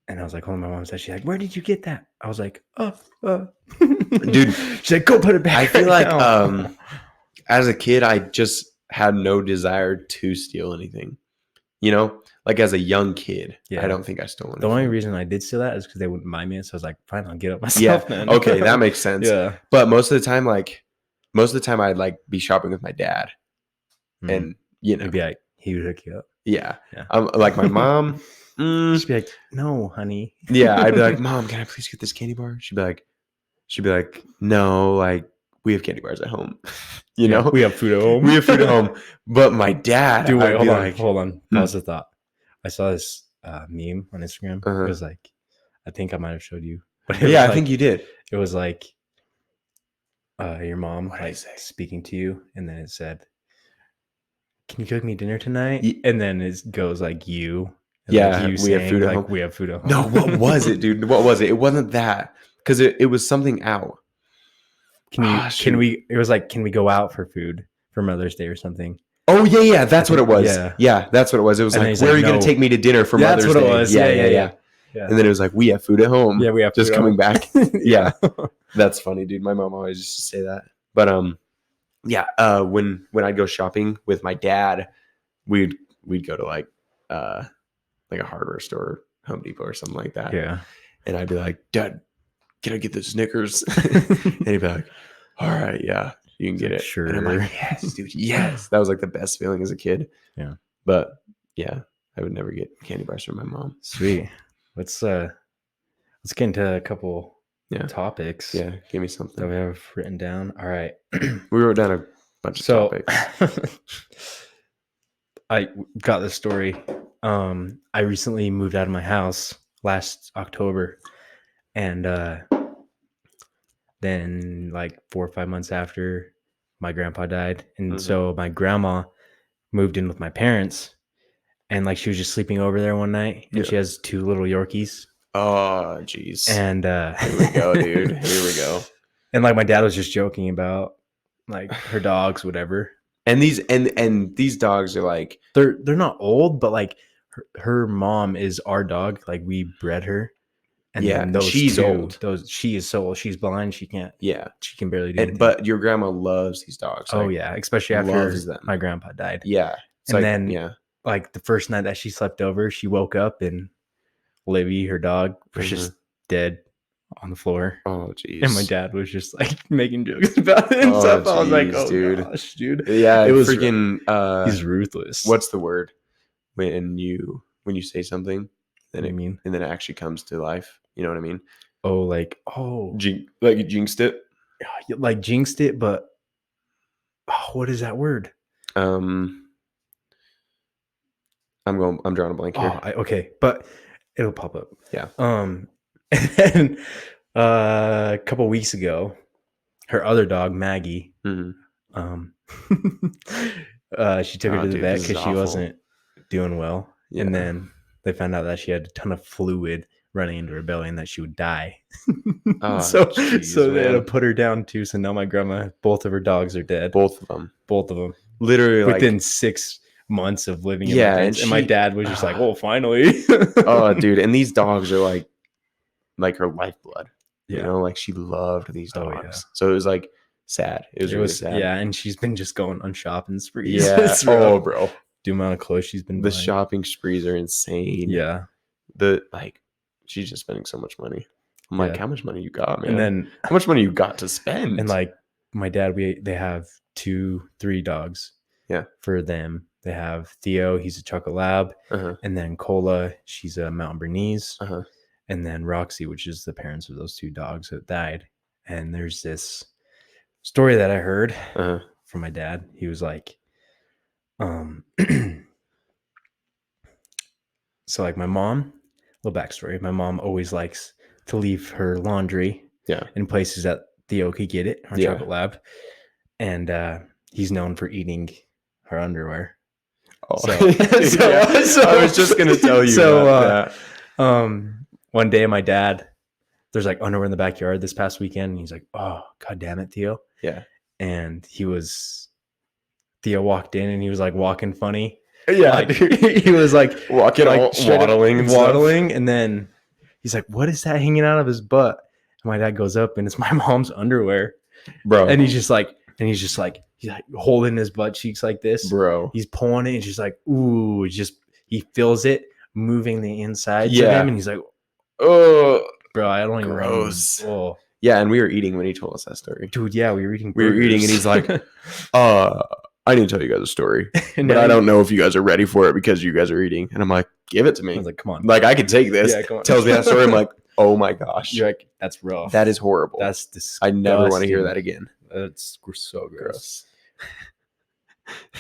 Speaker 2: And I was like, "Oh, my mom said, she's like, where did you get that?" I was like,
Speaker 1: Dude,
Speaker 2: she's like, go put it back.
Speaker 1: I feel
Speaker 2: right
Speaker 1: like
Speaker 2: now."
Speaker 1: as a kid, I just had no desire to steal anything. You know, like as a young kid,
Speaker 2: Yeah.
Speaker 1: I don't think I stole anything.
Speaker 2: The only reason I did steal that is because they wouldn't buy me it. So I was like, fine, I'll get it myself
Speaker 1: Yeah.
Speaker 2: then.
Speaker 1: Okay, that makes sense.
Speaker 2: Yeah.
Speaker 1: But most of the time, I'd like be shopping with my dad, and you know,
Speaker 2: It'd be like, he would hook you up.
Speaker 1: yeah.
Speaker 2: Yeah.
Speaker 1: Like my mom.
Speaker 2: She'd be like, no, honey.
Speaker 1: Yeah, I'd be like, "Mom, can I please get this candy bar?" She'd be like, "No, like we have candy bars at home." You know,
Speaker 2: we have food at home.
Speaker 1: we have food at home. But my dad,
Speaker 2: Dude, wait,
Speaker 1: I'd
Speaker 2: hold on. Pause the thought. I saw this meme on Instagram.
Speaker 1: Uh-huh.
Speaker 2: It was like, I think I might have showed you. But
Speaker 1: yeah, I think you did.
Speaker 2: It was like your mom like speaking to you, and then it said, "Can you cook me dinner tonight?" And then it goes like you. And
Speaker 1: yeah,
Speaker 2: like
Speaker 1: we have food at home.
Speaker 2: We have food at home.
Speaker 1: No, what was it, dude? What was it? It wasn't that, because it was something out.
Speaker 2: Can we? It was like, can we go out for food for Mother's Day or something?
Speaker 1: Oh yeah, that's what it was. Yeah, that's what it was. It was
Speaker 2: and
Speaker 1: like, where are you going to take me to dinner for Mother's Day?
Speaker 2: That's what it was. Yeah.
Speaker 1: And then it was like, we have food at home.
Speaker 2: Yeah, we have
Speaker 1: just
Speaker 2: food
Speaker 1: coming back. Yeah, that's funny, dude. My mom always used to say that. But yeah. When I'd go shopping with my dad, we'd go to like a hardware store, Home Depot or something like that.
Speaker 2: Yeah.
Speaker 1: And I'd be like, "Dad, can I get the Snickers?" And he'd be like, "All right, yeah, you can get it."
Speaker 2: Sure.
Speaker 1: And I'm like, "Yes, dude, yes." That was like the best feeling as a kid.
Speaker 2: Yeah.
Speaker 1: But yeah, I would never get candy bars from my mom.
Speaker 2: Sweet. Let's get into a couple topics.
Speaker 1: Yeah, give me something
Speaker 2: that we have written down. All right.
Speaker 1: We wrote down a bunch of topics.
Speaker 2: I got this story. I recently moved out of my house last October, and then like 4 or 5 months after, my grandpa died, and so my grandma moved in with my parents, and like she was just sleeping over there one night, and she has 2 little Yorkies.
Speaker 1: Oh, jeez.
Speaker 2: And
Speaker 1: here we go, dude. Here we go.
Speaker 2: And like my dad was just joking about like her dogs, whatever.
Speaker 1: And these dogs are like,
Speaker 2: they're not old, but like her mom is our dog. Like we bred her. And then
Speaker 1: she's old.
Speaker 2: She is so old. She's blind. She can't.
Speaker 1: Yeah,
Speaker 2: she can barely do anything.
Speaker 1: But your grandma loves these dogs.
Speaker 2: Oh yeah, especially after my grandpa died.
Speaker 1: Yeah,
Speaker 2: and then like the first night that she slept over, she woke up and Livy, her dog, was just dead on the floor.
Speaker 1: Oh jeez.
Speaker 2: And my dad was just like making jokes about it and stuff. I was like, oh
Speaker 1: dude.
Speaker 2: Gosh, dude.
Speaker 1: Yeah, it was freaking.
Speaker 2: He's ruthless.
Speaker 1: What's the word when you say something, then
Speaker 2: and
Speaker 1: then it actually comes to life? You know what I mean?
Speaker 2: Oh, like
Speaker 1: like you jinxed it.
Speaker 2: Like jinxed it, but what is that word?
Speaker 1: I'm drawing a blank here.
Speaker 2: Okay, but it'll pop up.
Speaker 1: Yeah.
Speaker 2: And then a couple weeks ago, her other dog Maggie, she took her to the vet because she wasn't doing well, and then they found out that she had a ton of fluid running into her belly and that she would die. So they had to put her down too. So now my grandma, both of her dogs are dead.
Speaker 1: Both of them.
Speaker 2: Literally within 6 months of living in and my dad was just like, "Oh, finally."
Speaker 1: Oh, dude. And these dogs are like her lifeblood.
Speaker 2: Yeah.
Speaker 1: You know, like she loved these dogs. Oh, yeah. So it was like sad. It was really sad.
Speaker 2: Yeah, and she's been just going on shopping sprees.
Speaker 1: Yeah. Oh, bro.
Speaker 2: The amount of clothes she's been
Speaker 1: buying. Shopping sprees are insane.
Speaker 2: Yeah.
Speaker 1: She's just spending so much money. I'm like, how much money you got, man?
Speaker 2: And then
Speaker 1: how much money you got to spend?
Speaker 2: And like my dad, they have 2-3 dogs.
Speaker 1: Yeah.
Speaker 2: For them, they have Theo, he's a chocolate lab, and then Cola, she's a Mountain Bernese, and then Roxy, which is the parents of those 2 dogs that died. And there's this story that I heard
Speaker 1: Uh-huh.
Speaker 2: from my dad. He was like, so like my mom, little backstory. My mom always likes to leave her laundry in places that Theo could get it, our chocolate lab. And he's known for eating her underwear.
Speaker 1: Oh. So I was just gonna tell you about
Speaker 2: that. One day my dad, there's like underwear in the backyard this past weekend, and he's like, "Oh, god damn it, Theo."
Speaker 1: Yeah.
Speaker 2: And Theo walked in and he was like walking funny.
Speaker 1: Yeah,
Speaker 2: like, he was like
Speaker 1: walking, like
Speaker 2: waddling, and then he's like, "What is that hanging out of his butt?" And my dad goes up, and it's my mom's underwear,
Speaker 1: bro.
Speaker 2: And he's like holding his butt cheeks like this,
Speaker 1: bro.
Speaker 2: He's pulling it, and she's like, "Ooh!" He feels it moving the insides of him, and he's like,
Speaker 1: "Oh,
Speaker 2: bro, I don't even
Speaker 1: gross."
Speaker 2: Oh.
Speaker 1: Yeah, and we were eating when he told us that story,
Speaker 2: dude. Yeah, we were eating,
Speaker 1: and he's like, I need to tell you guys a story, but I don't know if you guys are ready for it because you guys are eating. And I'm like, give it to me.
Speaker 2: I was like, come on.
Speaker 1: Like, I can take this.
Speaker 2: Yeah, come on.
Speaker 1: Tells me that story. I'm like, oh my gosh.
Speaker 2: You're like, that's rough.
Speaker 1: That is horrible.
Speaker 2: That's disgusting.
Speaker 1: I never want to hear that again.
Speaker 2: That's so gross.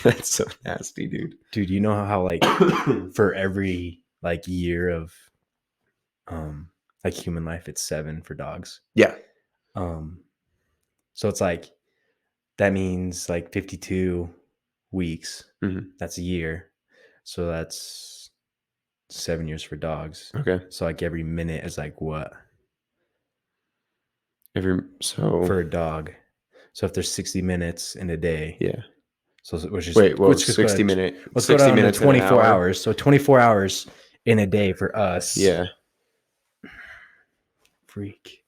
Speaker 1: That's so nasty, dude.
Speaker 2: Dude, you know how like for every like year of like human life, it's 7 for dogs.
Speaker 1: Yeah.
Speaker 2: So it's like, that means like 52 weeks.
Speaker 1: Mm-hmm.
Speaker 2: That's a year. So that's 7 years for dogs.
Speaker 1: Okay.
Speaker 2: So like every minute is like what?
Speaker 1: For
Speaker 2: a dog. So if there's 60 minutes in a day.
Speaker 1: Yeah.
Speaker 2: So which is
Speaker 1: 60 minutes.
Speaker 2: Let's 60 go minutes 24 hours. So 24 hours in a day for us.
Speaker 1: Yeah.
Speaker 2: Freak.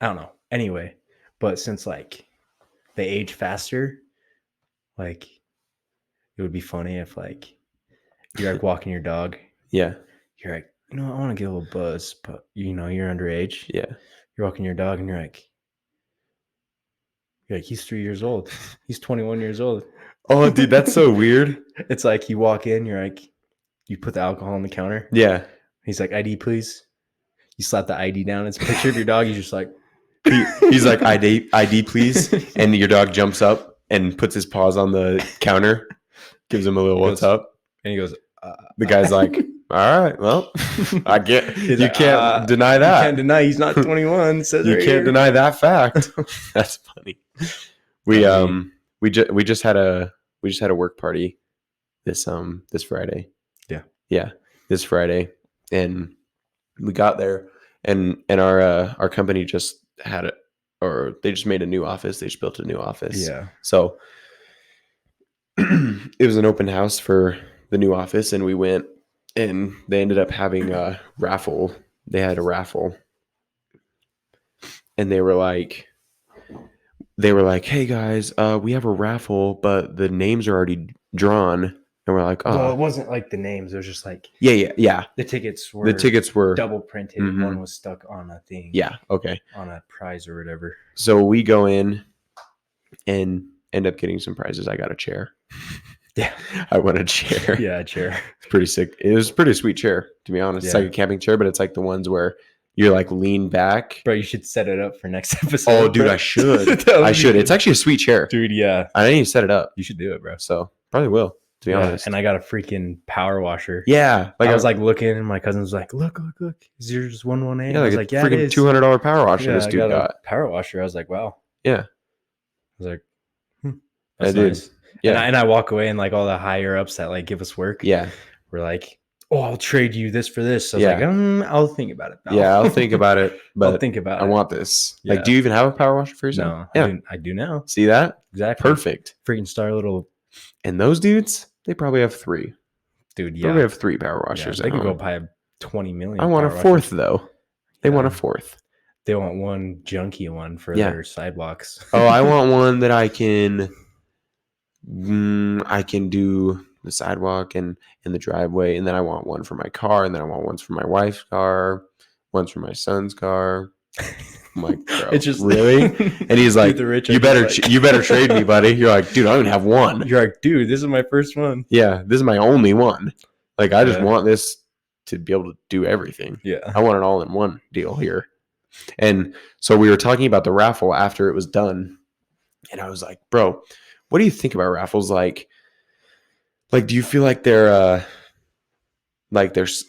Speaker 2: I don't know. Anyway, but since like they age faster, like it would be funny if like you're like walking your dog.
Speaker 1: Yeah.
Speaker 2: You're like, I want to get a little buzz, but you're underage.
Speaker 1: Yeah.
Speaker 2: You're walking your dog and you're like, he's 3 years old. He's 21 years old.
Speaker 1: Oh, dude, that's so weird.
Speaker 2: It's like you walk in, you're like, you put the alcohol on the counter.
Speaker 1: Yeah.
Speaker 2: He's like, ID, please. You slap the ID down. It's a picture of your dog. He's just like,
Speaker 1: he's like, ID, please. And your dog jumps up and puts his paws on the counter, gives him a little what's up.
Speaker 2: And he goes,
Speaker 1: the guy's like, all right, well, I get you can't deny that.
Speaker 2: You can't deny he's not 21. Says
Speaker 1: you can't deny that fact. That's funny. We just had a work party this Friday. Yeah, this Friday, and we got there, and our company just had it, or they just made a new office. They just built a new office.
Speaker 2: Yeah.
Speaker 1: So it was an open house for the new office, and we went, and they ended up having a raffle. They had a raffle, and they were like, "Hey guys, we have a raffle, but the names are already drawn." And we're like, "Oh,
Speaker 2: well, it wasn't like the names. It was just like
Speaker 1: yeah.
Speaker 2: The tickets were double printed. Mm-hmm. One was stuck on a thing.
Speaker 1: Yeah, okay,
Speaker 2: on a prize or whatever.
Speaker 1: So we go in and end up getting some prizes. I got a chair.
Speaker 2: Yeah,
Speaker 1: I won a chair.
Speaker 2: Yeah, a chair.
Speaker 1: It's pretty sick. It was a pretty sweet chair, to be honest. Yeah. It's like a camping chair, but it's like the ones where you're like lean back.
Speaker 2: Bro, you should set it up for next episode.
Speaker 1: Oh, dude, bro. I should. I should. It's actually a sweet chair.
Speaker 2: Dude, yeah.
Speaker 1: I need to set it up.
Speaker 2: You should do it, bro.
Speaker 1: So probably will, to be honest.
Speaker 2: And I got a freaking power washer.
Speaker 1: Yeah.
Speaker 2: Like I was like looking, and my cousin was like, look. Is yours 118?
Speaker 1: Yeah, like
Speaker 2: I was like, yeah, it is.
Speaker 1: $200 power washer this dude got.
Speaker 2: A power washer. I was like, wow.
Speaker 1: Yeah.
Speaker 2: I was like, that's nice. Yeah. And I walk away, and like all the higher ups that like give us work.
Speaker 1: Yeah.
Speaker 2: We're like, oh, I'll trade you this for this. So I was like, I'll think about it.
Speaker 1: Yeah, I'll think about it. But
Speaker 2: I'll think about it.
Speaker 1: I want this. Yeah. Like, do you even have a power washer for yourself?
Speaker 2: No. Yeah. I do now.
Speaker 1: See that?
Speaker 2: Exactly.
Speaker 1: Perfect.
Speaker 2: Freaking star little.
Speaker 1: And those dudes, they probably have 3.
Speaker 2: Dude, yeah.
Speaker 1: Probably have 3 power washers.
Speaker 2: Yeah, they could go buy 20 million.
Speaker 1: I want a 4th, though. They want a 4th.
Speaker 2: They want one junky one for their sidewalks.
Speaker 1: Oh, I want one that I can do the sidewalk and in the driveway, and then I want one for my car, and then I want ones for my wife's car, ones for my son's car. I'm like, bro,
Speaker 2: it's just
Speaker 1: really? And he's like, you better trade me, buddy. You're like, dude, I don't even have one.
Speaker 2: You're like, dude, this is my first one.
Speaker 1: Yeah, this is my only one. Like, I just want this to be able to do everything.
Speaker 2: Yeah,
Speaker 1: I want an all-in-one deal here. And so we were talking about the raffle after it was done, and I was like, bro, what do you think about raffles? Do you feel like there's like this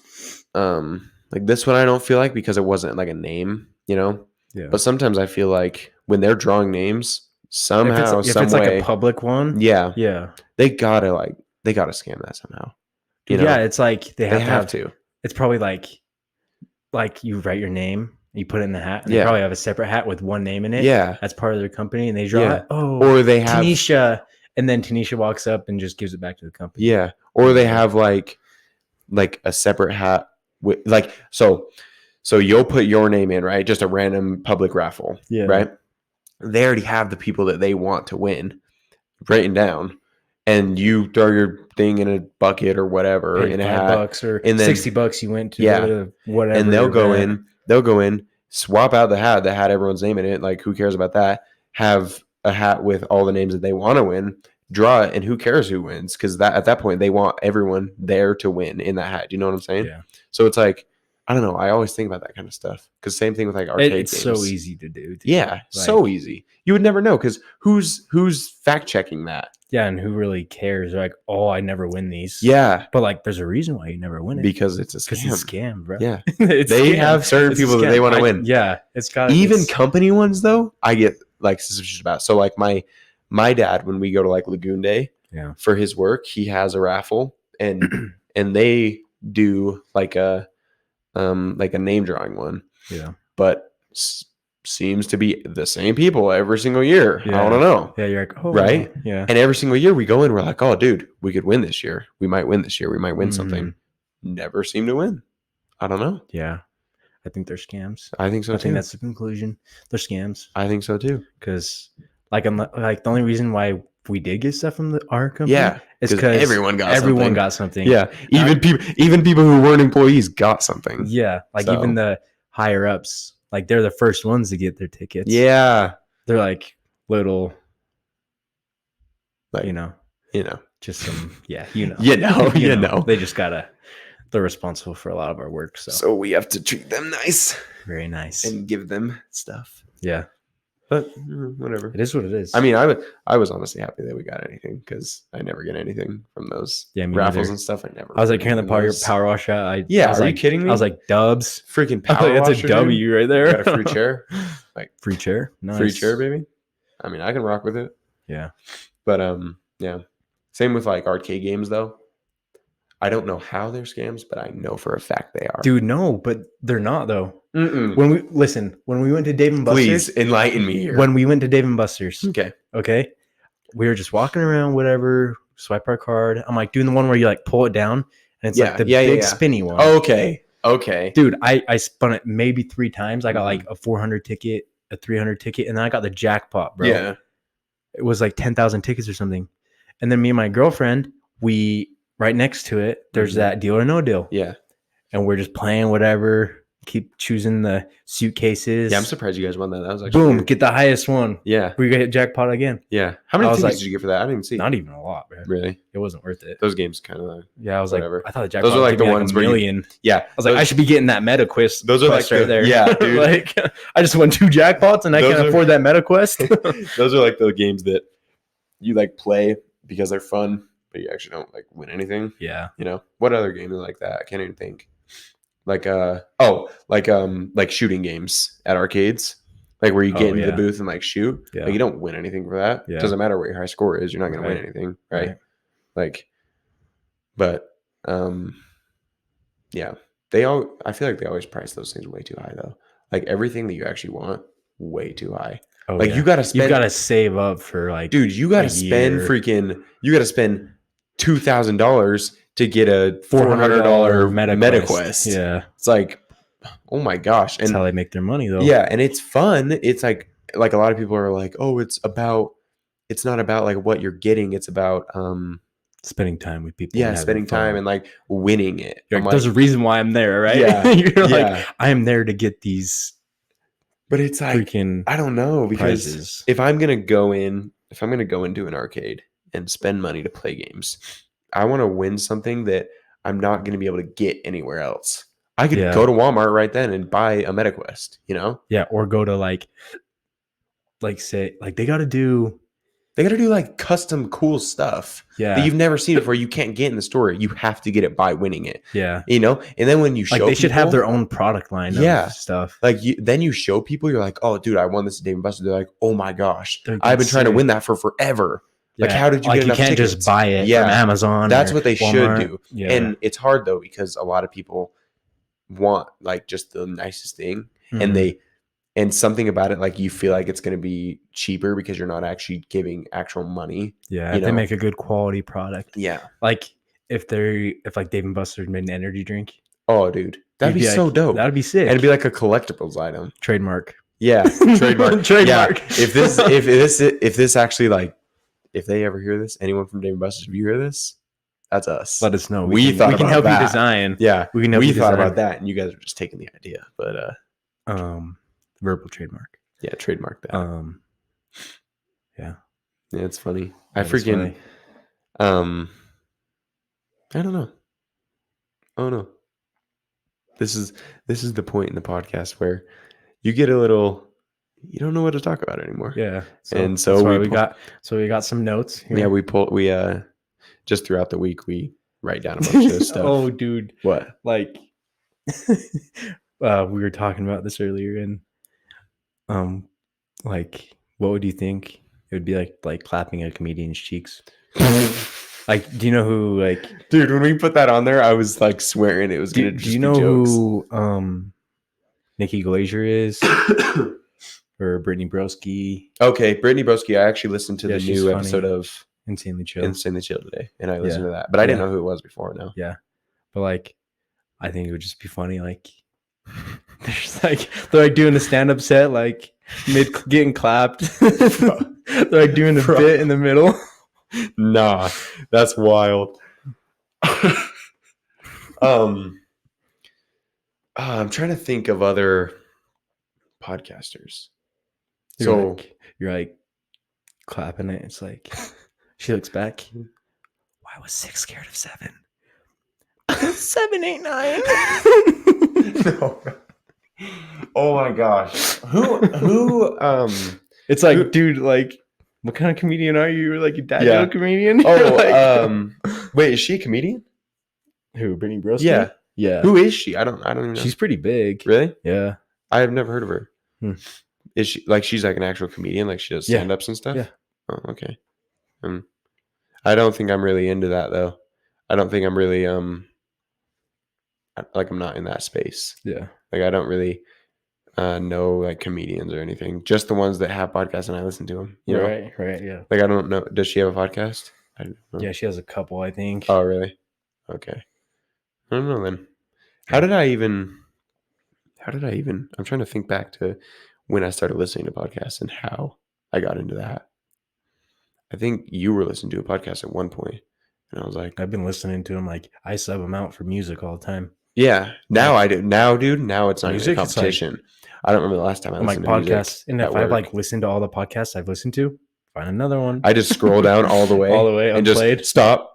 Speaker 1: one I don't feel like because it wasn't like a name, you know?
Speaker 2: Yeah.
Speaker 1: But sometimes I feel like when they're drawing names, somehow,
Speaker 2: if
Speaker 1: some
Speaker 2: it's
Speaker 1: way,
Speaker 2: like a public one,
Speaker 1: yeah,
Speaker 2: yeah,
Speaker 1: they gotta scam that somehow. You know?
Speaker 2: yeah, it's like they have
Speaker 1: to.
Speaker 2: It's probably like you write your name, you put it in the hat, and they
Speaker 1: Yeah.
Speaker 2: probably have a separate hat with one name in it.
Speaker 1: Yeah.
Speaker 2: That's part of their company, and they draw it. Oh,
Speaker 1: Or they have
Speaker 2: Tanisha, and then Tanisha walks up and just gives it back to the company.
Speaker 1: Yeah. Or they have like a separate hat with like so you'll put your name in, right? Just a random public raffle.
Speaker 2: Yeah.
Speaker 1: Right. They already have the people that they want to win written down. And you throw your thing in a bucket or whatever,
Speaker 2: Pay
Speaker 1: in a hat,
Speaker 2: $5 or
Speaker 1: and then
Speaker 2: $60 you went to whatever.
Speaker 1: And they'll go in, swap out the hat that had everyone's name in it. Like, who cares about that? Have a hat with all the names that they want to win, draw it, and who cares who wins? Because at that point, they want everyone there to win in that hat. Do you know what I'm saying?
Speaker 2: Yeah.
Speaker 1: So it's like, I don't know. I always think about that kind of stuff. Because same thing with like arcade games.
Speaker 2: It's so easy to do. Dude.
Speaker 1: Yeah, so easy. You would never know because who's fact checking that?
Speaker 2: Yeah, and who really cares? They're like, oh, I never win these.
Speaker 1: Yeah,
Speaker 2: but like, there's a reason why you never win it
Speaker 1: because it's a scam.
Speaker 2: Because it's a scam, bro.
Speaker 1: Yeah, they have certain people that they want to win.
Speaker 2: Yeah, it's got
Speaker 1: even company ones though. I get like suspicious about. So like my dad, when we go to like Lagoon Day, for his work, he has a raffle, and and they do like a name drawing one.
Speaker 2: Yeah,
Speaker 1: but seems to be the same people every single year. I don't know.
Speaker 2: Yeah, you're like, oh,
Speaker 1: right?
Speaker 2: Yeah.
Speaker 1: And every single year we go in, we're like, oh, dude, we could win this year. We might win this year. We might win something. Never seem to win. I don't know.
Speaker 2: Yeah. I think they're scams.
Speaker 1: I think so too.
Speaker 2: I think that's the conclusion. They're scams.
Speaker 1: I think so too.
Speaker 2: Because the only reason why we did get stuff from our company, is because
Speaker 1: everyone got
Speaker 2: something.
Speaker 1: Yeah, even people who weren't employees got something.
Speaker 2: Yeah, even the higher ups, like they're the first ones to get their tickets.
Speaker 1: Yeah,
Speaker 2: they're like little,
Speaker 1: like,
Speaker 2: just some They just they're responsible for a lot of our work.
Speaker 1: So we have to treat them nice,
Speaker 2: very nice,
Speaker 1: and give them stuff.
Speaker 2: Yeah.
Speaker 1: But whatever.
Speaker 2: It is what it is.
Speaker 1: I mean, I was honestly happy that we got anything because I never get anything from those raffles and stuff. I
Speaker 2: was like hearing the power wash out.
Speaker 1: Are you kidding me?
Speaker 2: I was like, dubs.
Speaker 1: Freaking power wash.
Speaker 2: That's a W right there.
Speaker 1: Got a free chair. Like
Speaker 2: free chair. Nice.
Speaker 1: Free chair, baby. I mean, I can rock with it.
Speaker 2: Yeah.
Speaker 1: But yeah. Same with like arcade games though. I don't know how they're scams, but I know for a fact they are.
Speaker 2: Dude, no, but they're not though. When we went to Dave and Buster's,
Speaker 1: please enlighten me here.
Speaker 2: When we went to Dave and Buster's,
Speaker 1: okay,
Speaker 2: we were just walking around, whatever, swipe our card. I'm like doing the one where you like pull it down, and it's like the big spinny one.
Speaker 1: Okay,
Speaker 2: dude, I spun it maybe 3 times. I got like a 400 ticket, a 300 ticket, and then I got the jackpot, bro.
Speaker 1: Yeah,
Speaker 2: it was like 10,000 tickets or something. And then me and my girlfriend, we right next to it, there's that Deal or No Deal.
Speaker 1: Yeah, and
Speaker 2: we're just playing whatever. Keep choosing the suitcases.
Speaker 1: Yeah, I'm surprised you guys won that. That was actually
Speaker 2: weird. Get the highest one.
Speaker 1: Yeah,
Speaker 2: we get jackpot again.
Speaker 1: Yeah, how many tickets did you get for that? I didn't even see.
Speaker 2: Not even a lot, man.
Speaker 1: Really,
Speaker 2: it wasn't worth it.
Speaker 1: Those games kind of.
Speaker 2: Yeah, I was whatever. I thought the jackpot.
Speaker 1: Those are like the ones
Speaker 2: where million.
Speaker 1: Yeah,
Speaker 2: I was like, I should be getting that Meta Quest.
Speaker 1: Those are like
Speaker 2: right there.
Speaker 1: Yeah, dude.
Speaker 2: Like I just won 2 jackpots and I can't afford that Meta Quest.
Speaker 1: Those are like the games that you like play because they're fun, but you actually don't like win anything.
Speaker 2: Yeah,
Speaker 1: what other game is like that? I can't even think. Like shooting games at arcades, like where you get into the booth and like shoot.
Speaker 2: Yeah.
Speaker 1: Like you don't win anything for that.
Speaker 2: Yeah.
Speaker 1: It doesn't matter what your high score is. You're not going to win anything, right? Like, but yeah, I feel like they always price those things way too high though. Like everything that you actually want, way too high.
Speaker 2: Oh,
Speaker 1: like you got to
Speaker 2: save up for like,
Speaker 1: dude, you got to spend $2,000 to get a $400 Meta Quest.
Speaker 2: Yeah.
Speaker 1: It's like, oh my gosh.
Speaker 2: That's how they make their money though.
Speaker 1: Yeah. And it's fun. It's like a lot of people are like, oh, it's not about like what you're getting. It's about,
Speaker 2: spending time with people.
Speaker 1: Yeah. Spending time and like winning it.
Speaker 2: Like, there's a reason why I'm there, right?
Speaker 1: Yeah.
Speaker 2: You're like, I am there to get these.
Speaker 1: But it's like,
Speaker 2: freaking
Speaker 1: I don't know, because
Speaker 2: prizes.
Speaker 1: if I'm going to go into an arcade and spend money to play games, I want to win something that I'm not going to be able to get anywhere else. I could go to Walmart right then and buy a MetaQuest, you know?
Speaker 2: Yeah, or go to like say like they got to do
Speaker 1: like custom cool stuff that
Speaker 2: yeah
Speaker 1: you've never seen before. You can't get in the store. You have to get it by winning it.
Speaker 2: yeah.
Speaker 1: You know? And then when you show
Speaker 2: like they
Speaker 1: people,
Speaker 2: should have their own product line of stuff.
Speaker 1: Like then you show people, you're like, oh, dude, I won this at Dave & Buster's. They're like, oh my gosh,
Speaker 2: Like,
Speaker 1: I've been trying to
Speaker 2: sick.
Speaker 1: win that for forever.
Speaker 2: Yeah.
Speaker 1: Like, how did you get enough
Speaker 2: you can't
Speaker 1: tickets?
Speaker 2: just buy it from Amazon.
Speaker 1: That's
Speaker 2: or
Speaker 1: what they
Speaker 2: Walmart.
Speaker 1: should do.
Speaker 2: Yeah.
Speaker 1: And it's hard though, because a lot of people want like just the nicest thing.
Speaker 2: Mhm.
Speaker 1: And something about it, like you feel like it's going to be cheaper because you're not actually giving actual money.
Speaker 2: Yeah,
Speaker 1: you
Speaker 2: if they make a good quality product.
Speaker 1: Yeah.
Speaker 2: Like if like Dave & Buster's made an energy drink.
Speaker 1: Oh, dude, that'd be so
Speaker 2: like,
Speaker 1: dope.
Speaker 2: That'd be sick.
Speaker 1: And it'd be like a collectibles item.
Speaker 2: Trademark.
Speaker 1: Yeah, trademark.
Speaker 2: Trademark.
Speaker 1: Yeah. If this actually, like, if they ever hear this, anyone from Dave & Buster's, if you hear this, that's us.
Speaker 2: Let us know.
Speaker 1: We can
Speaker 2: help
Speaker 1: that.
Speaker 2: you design.
Speaker 1: Yeah,
Speaker 2: we can help you
Speaker 1: thought
Speaker 2: design.
Speaker 1: about that, and you guys are just taking the idea. But
Speaker 2: verbal trademark.
Speaker 1: Yeah, trademark that.
Speaker 2: Yeah,
Speaker 1: it's funny.
Speaker 2: I
Speaker 1: freaking I don't know. Oh no. This is the point in the podcast where you get a little, you don't know what to talk about anymore.
Speaker 2: Yeah.
Speaker 1: So
Speaker 2: we got some notes here.
Speaker 1: Yeah, we just throughout the week we write down a bunch of stuff.
Speaker 2: Oh, dude.
Speaker 1: What?
Speaker 2: Like we were talking about this earlier, and like what would you think it would be like clapping a comedian's cheeks? Like, do you know who, like,
Speaker 1: dude, when we put that on there, I was like swearing it was gonna just be jokes. Do you know
Speaker 2: who Nikki Glaser is? Or Brittany Broski?
Speaker 1: Okay, Brittany Broski. I actually listened to the new episode of
Speaker 2: Insanely Chill
Speaker 1: today, and I listened to that, but I didn't know who it was before. No.
Speaker 2: Yeah, but like, I think it would just be funny. Like, they're like doing the stand-up set, like mid getting clapped. They're like doing the bit in the middle.
Speaker 1: Nah, that's wild. I'm trying to think of other podcasters.
Speaker 2: You're like clapping it. It's like she looks back. Why was 6 scared of 7? 7, 8, 9.
Speaker 1: No. Oh my gosh. Who
Speaker 2: it's like, dude, like, what kind of comedian are you? You're like a dad joke comedian?
Speaker 1: Oh, wait, is she a comedian?
Speaker 2: Who, Brittany Broski?
Speaker 1: Yeah.
Speaker 2: Yeah.
Speaker 1: Who is she? I don't even know.
Speaker 2: She's pretty big.
Speaker 1: Really?
Speaker 2: Yeah.
Speaker 1: I have never heard of her. Is she like, she's like an actual comedian? Like she does stand-ups and stuff?
Speaker 2: Yeah.
Speaker 1: Oh, okay. I don't think I'm really into that though. I don't think I'm really like, I'm not in that space.
Speaker 2: Yeah.
Speaker 1: Like I don't really know like comedians or anything. Just the ones that have podcasts and I listen to them. You know?
Speaker 2: Right. Yeah.
Speaker 1: Like I don't know. Does she have a podcast? I don't know.
Speaker 2: Yeah, she has a couple, I think.
Speaker 1: Oh, really? Okay. I don't know then. How did I even? I'm trying to think back to when I started listening to podcasts and how I got into that. I think you were listening to a podcast at one point, and I was like,
Speaker 2: I've been listening to them. Like, I sub them out for music all the time.
Speaker 1: Yeah, now I do. Now, dude, now it's not music, even a competition. Like, I don't remember the last time I listened to
Speaker 2: podcasts. And if I've like listened to all the podcasts I've listened to, find another one.
Speaker 1: I just scroll down all the way, and just stop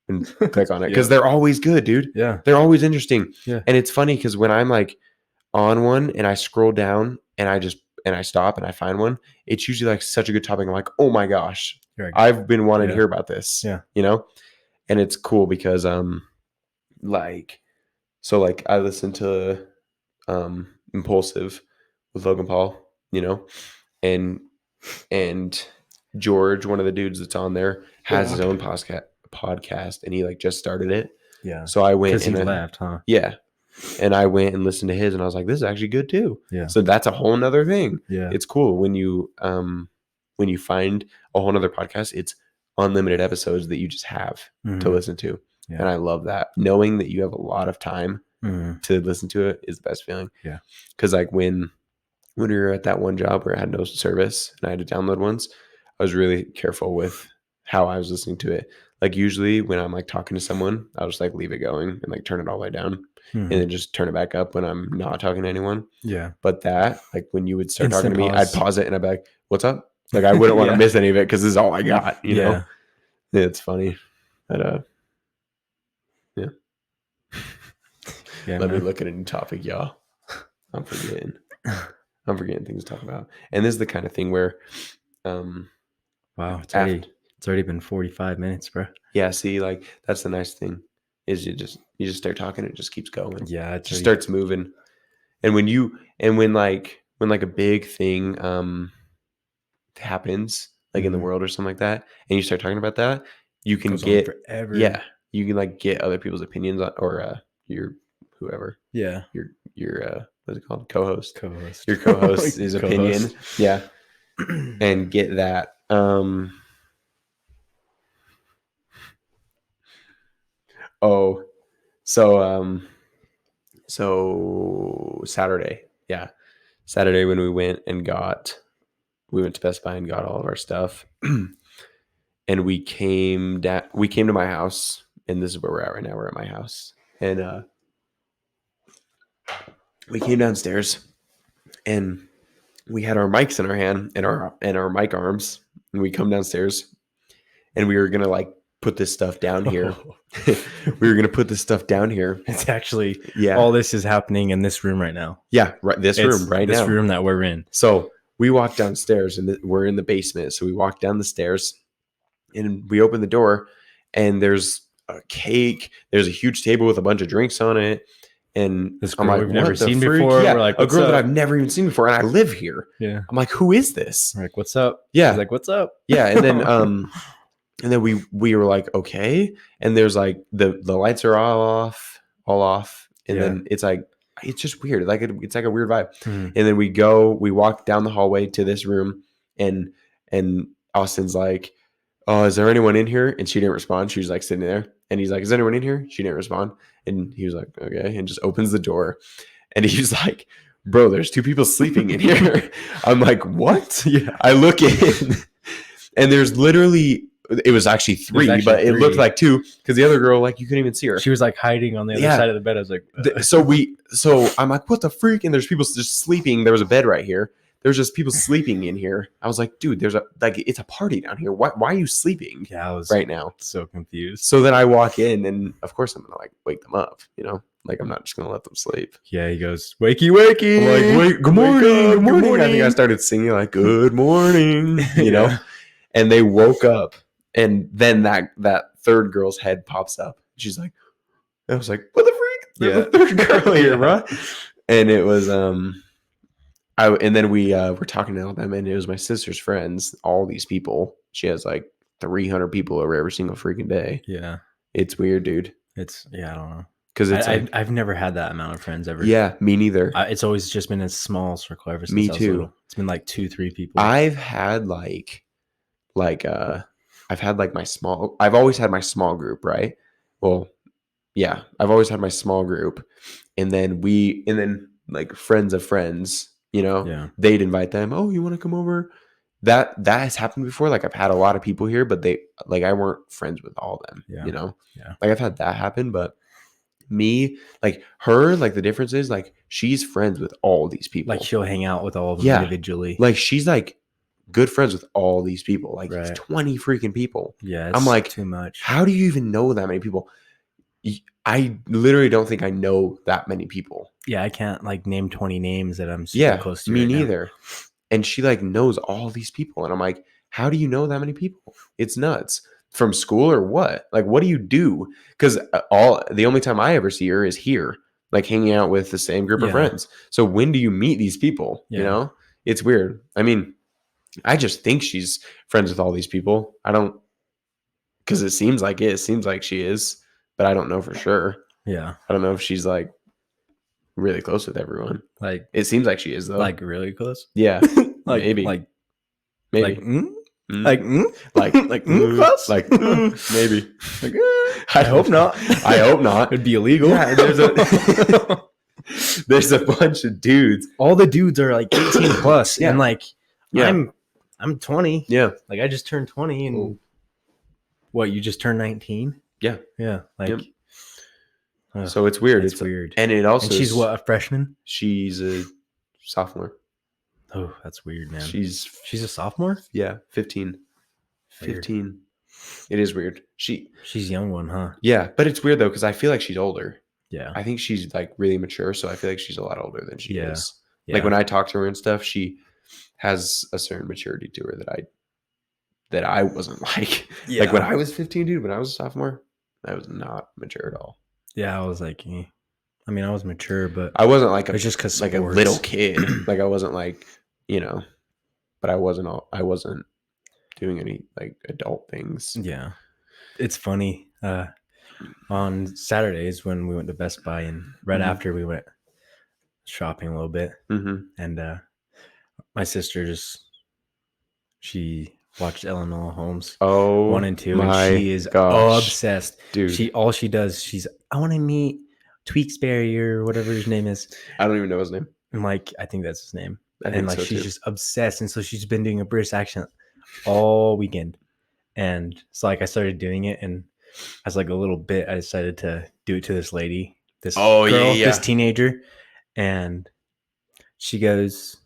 Speaker 1: and click on it because they're always good, dude.
Speaker 2: Yeah,
Speaker 1: they're always interesting.
Speaker 2: Yeah,
Speaker 1: and it's funny because when I'm like on one and I scroll down and I stop and I find one, it's usually like such a good topic. I'm like, oh my gosh, I've been wanting to hear about this.
Speaker 2: Yeah,
Speaker 1: you know, and it's cool because like I listen to Impulsive with Logan Paul, you know, and George, one of the dudes that's on there, has his own podcast, and he like just started it.
Speaker 2: Yeah.
Speaker 1: So I went
Speaker 2: and he left, huh?
Speaker 1: Yeah. And I went and listened to his, and I was like, "This is actually good too."
Speaker 2: Yeah.
Speaker 1: So that's a whole nother thing.
Speaker 2: Yeah.
Speaker 1: It's cool when you find a whole nother podcast. It's unlimited episodes that you just have to listen to, and I love that. Knowing that you have a lot of time to listen to it is the best feeling.
Speaker 2: Yeah.
Speaker 1: Because like when we were at that one job where I had no service and I had to download ones, I was really careful with how I was listening to it. Like usually when I'm like talking to someone, I'll just like leave it going and like turn it all the way down and then just turn it back up when I'm not talking to anyone.
Speaker 2: Yeah.
Speaker 1: But that, like when you would start talking to me, I'd pause it and I'd be like, "What's up?" Like I wouldn't want to miss any of it because this is all I got, you know? It's funny. But yeah.
Speaker 2: Yeah,
Speaker 1: Let me
Speaker 2: man.
Speaker 1: look at a new topic, y'all. I'm forgetting. I'm forgetting things to talk about. And this is the kind of thing where,
Speaker 2: wow, it's
Speaker 1: after,
Speaker 2: already been 45 minutes, bro.
Speaker 1: yeah, see, like that's the nice thing is you just start talking, it just keeps going.
Speaker 2: Yeah,
Speaker 1: It just starts moving. And when like a big thing happens like in the world or something like that, and you start talking about that, you can
Speaker 2: goes on
Speaker 1: get
Speaker 2: forever.
Speaker 1: yeah, you can like get other people's opinions or your whoever.
Speaker 2: Yeah.
Speaker 1: Your what's it called? Co-host.
Speaker 2: Co-host.
Speaker 1: Your co-host's opinion.
Speaker 2: Co-host.
Speaker 1: Yeah. And get that. Oh, so Saturday. Yeah. Saturday when we went to Best Buy and got all of our stuff. And we came to my house, and this is where we're at right now. We're at my house. And we came downstairs and we had our mics in our hand and our mic arms, and we come downstairs and we were gonna like put this stuff down here. We were gonna put this stuff down here.
Speaker 2: It's actually
Speaker 1: Yeah.
Speaker 2: all this is happening in this room right now.
Speaker 1: Yeah, right. This room right now.
Speaker 2: This room that we're in.
Speaker 1: So we walked downstairs, and we're in the basement. So we walked down the stairs, and we open the door, and there's a cake. There's a huge table with a bunch of drinks on it. And
Speaker 2: this girl we've never seen before.
Speaker 1: Yeah,
Speaker 2: we're like,
Speaker 1: a girl that I've never even seen before, and I live here.
Speaker 2: Yeah.
Speaker 1: I'm like, who is this?
Speaker 2: We're like, what's up?
Speaker 1: Yeah.
Speaker 2: She's like, what's up?
Speaker 1: Yeah. And then we were like, okay. And there's like the lights are all off. And then it's like, it's just weird. Like it's like a weird vibe.
Speaker 2: Mm-hmm.
Speaker 1: And then we walk down the hallway to this room, and Austin's like, oh, is there anyone in here? And she didn't respond. She was like sitting there, and he's like, is anyone in here? She didn't respond. And he was like, okay, and just opens the door, and he's like, bro, there's two people sleeping in here. I'm like, what? Yeah. I look in, and there's literally, it was actually three, but it looked like two because the other girl, like, you couldn't even see her.
Speaker 2: She was like hiding on the other side of the bed. I was like,
Speaker 1: so I'm like, what the freak? And there's people just sleeping. There was a bed right here. There's just people sleeping in here. I was like, dude, it's a party down here. Why are you sleeping?
Speaker 2: Yeah, I was
Speaker 1: right now
Speaker 2: so confused.
Speaker 1: So then I walk in, and of course I'm gonna like wake them up, like I'm not just gonna let them sleep.
Speaker 2: Yeah, he goes, wakey, wakey.
Speaker 1: I'm like, wait, good morning, good morning. I think I started singing like, good morning, and they woke up, and then that third girl's head pops up. She's like, I was like, what the freak? There's a third girl here, bro. And it was and then we were talking to all them, and it was my sister's friends. All these people. She has like 300 people over every single freaking day.
Speaker 2: Yeah,
Speaker 1: it's weird, dude.
Speaker 2: I don't know,
Speaker 1: because it's
Speaker 2: I've never had that amount of friends ever.
Speaker 1: Yeah, me neither.
Speaker 2: It's always just been a small circle ever since.
Speaker 1: Me
Speaker 2: I was
Speaker 1: too.
Speaker 2: little. It's been like 2-3 people.
Speaker 1: I've had I've always had my small group, right? Well, yeah, I've always had my small group, and then like friends of friends, they'd invite them. Oh, you want to come over? That has happened before. Like I've had a lot of people here, but I weren't friends with all of them.
Speaker 2: Yeah.
Speaker 1: Like I've had that happen, but me, like her, like the difference is like she's friends with all these people.
Speaker 2: Like she'll hang out with all of them individually.
Speaker 1: Like she's like good friends with all these people. Like 20 freaking people.
Speaker 2: Yeah,
Speaker 1: I'm like,
Speaker 2: too much.
Speaker 1: How do you even know that many people? I literally don't think I know that many people.
Speaker 2: Yeah, I can't like name 20 names that I'm super close to.
Speaker 1: Me neither. And she like knows all these people, and I'm like, how do you know that many people? It's nuts. From school or what? Like, what do you do? Because the only time I ever see her is here, like hanging out with the same group of friends. So when do you meet these people? It's weird. I mean, I just think she's friends with all these people. I don't, because it seems like she is, but I don't know for sure.
Speaker 2: Yeah.
Speaker 1: I don't know if she's like really close with everyone.
Speaker 2: Like,
Speaker 1: it seems like she is though.
Speaker 2: Like really close?
Speaker 1: Yeah.
Speaker 2: Like
Speaker 1: maybe.
Speaker 2: Like
Speaker 1: maybe.
Speaker 2: Close?
Speaker 1: Like maybe.
Speaker 2: Like, I hope not.
Speaker 1: I hope not.
Speaker 2: It'd be illegal.
Speaker 1: Yeah, there's a bunch of dudes.
Speaker 2: All the dudes are like 18 plus. And like I'm 20.
Speaker 1: Yeah.
Speaker 2: Like I just turned 20 and what, you just turned 19?
Speaker 1: Yeah.
Speaker 2: Yeah. Like
Speaker 1: so it's weird.
Speaker 2: It's weird.
Speaker 1: And it also
Speaker 2: she's what, a freshman?
Speaker 1: She's a sophomore.
Speaker 2: Oh, that's weird, man.
Speaker 1: She's
Speaker 2: a sophomore?
Speaker 1: Yeah, 15.
Speaker 2: Weird.
Speaker 1: 15. It is weird. She's
Speaker 2: young one, huh?
Speaker 1: Yeah, but it's weird though because I feel like she's older.
Speaker 2: Yeah.
Speaker 1: I think she's like really mature, so I feel like she's a lot older than she is.
Speaker 2: Yeah.
Speaker 1: Like when I talk to her and stuff, she has a certain maturity to her that I wasn't like.
Speaker 2: Yeah.
Speaker 1: Like when I was 15, dude, when I was a sophomore, I was not mature at all.
Speaker 2: Yeah, I was like, I mean, I was mature, but
Speaker 1: I wasn't like
Speaker 2: it's just because
Speaker 1: like a little kid. Like I wasn't like, you know, but I wasn't doing any like adult things.
Speaker 2: Yeah, it's funny. On Saturdays when we went to Best Buy, and right after we went shopping a little bit, and my sister she watched Eleanor Holmes 1 and 2, and she is obsessed.
Speaker 1: Dude.
Speaker 2: All she does, I want to meet Tweaksberry or whatever his name is.
Speaker 1: I don't even know his name.
Speaker 2: And like, I think that's his name. And like, she's just obsessed. And so she's been doing a British accent all weekend. And so like, I started doing it, and as like a little bit, I decided to do it to this lady, this girl, this teenager. And she goes,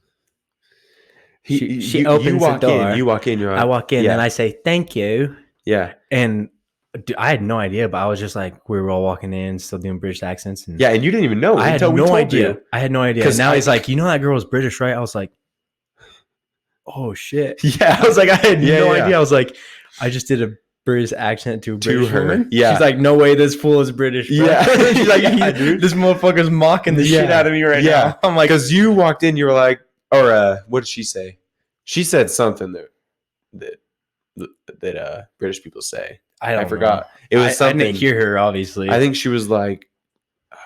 Speaker 2: she opens the door.
Speaker 1: You walk in, you're like,
Speaker 2: I walk in and I say, thank you.
Speaker 1: Yeah.
Speaker 2: And I had no idea, but I was just like, we were all walking in, still doing British accents. And
Speaker 1: yeah, and you didn't even know.
Speaker 2: I had no idea. I had no idea. Because now he's like, you know that girl was British, right? I was like, oh shit.
Speaker 1: Yeah.
Speaker 2: I was like, I had no idea. I was like, I just did a British accent to a British woman.
Speaker 1: Yeah.
Speaker 2: She's like, no way, this fool is British. Bro.
Speaker 1: Yeah.
Speaker 2: She's like, dude, this motherfucker's mocking the shit out of me right now.
Speaker 1: I'm like, because you walked in, you were like, or what did she say? She said something that British people say. I forgot. It was something.
Speaker 2: I didn't hear her, obviously.
Speaker 1: I think she was like, what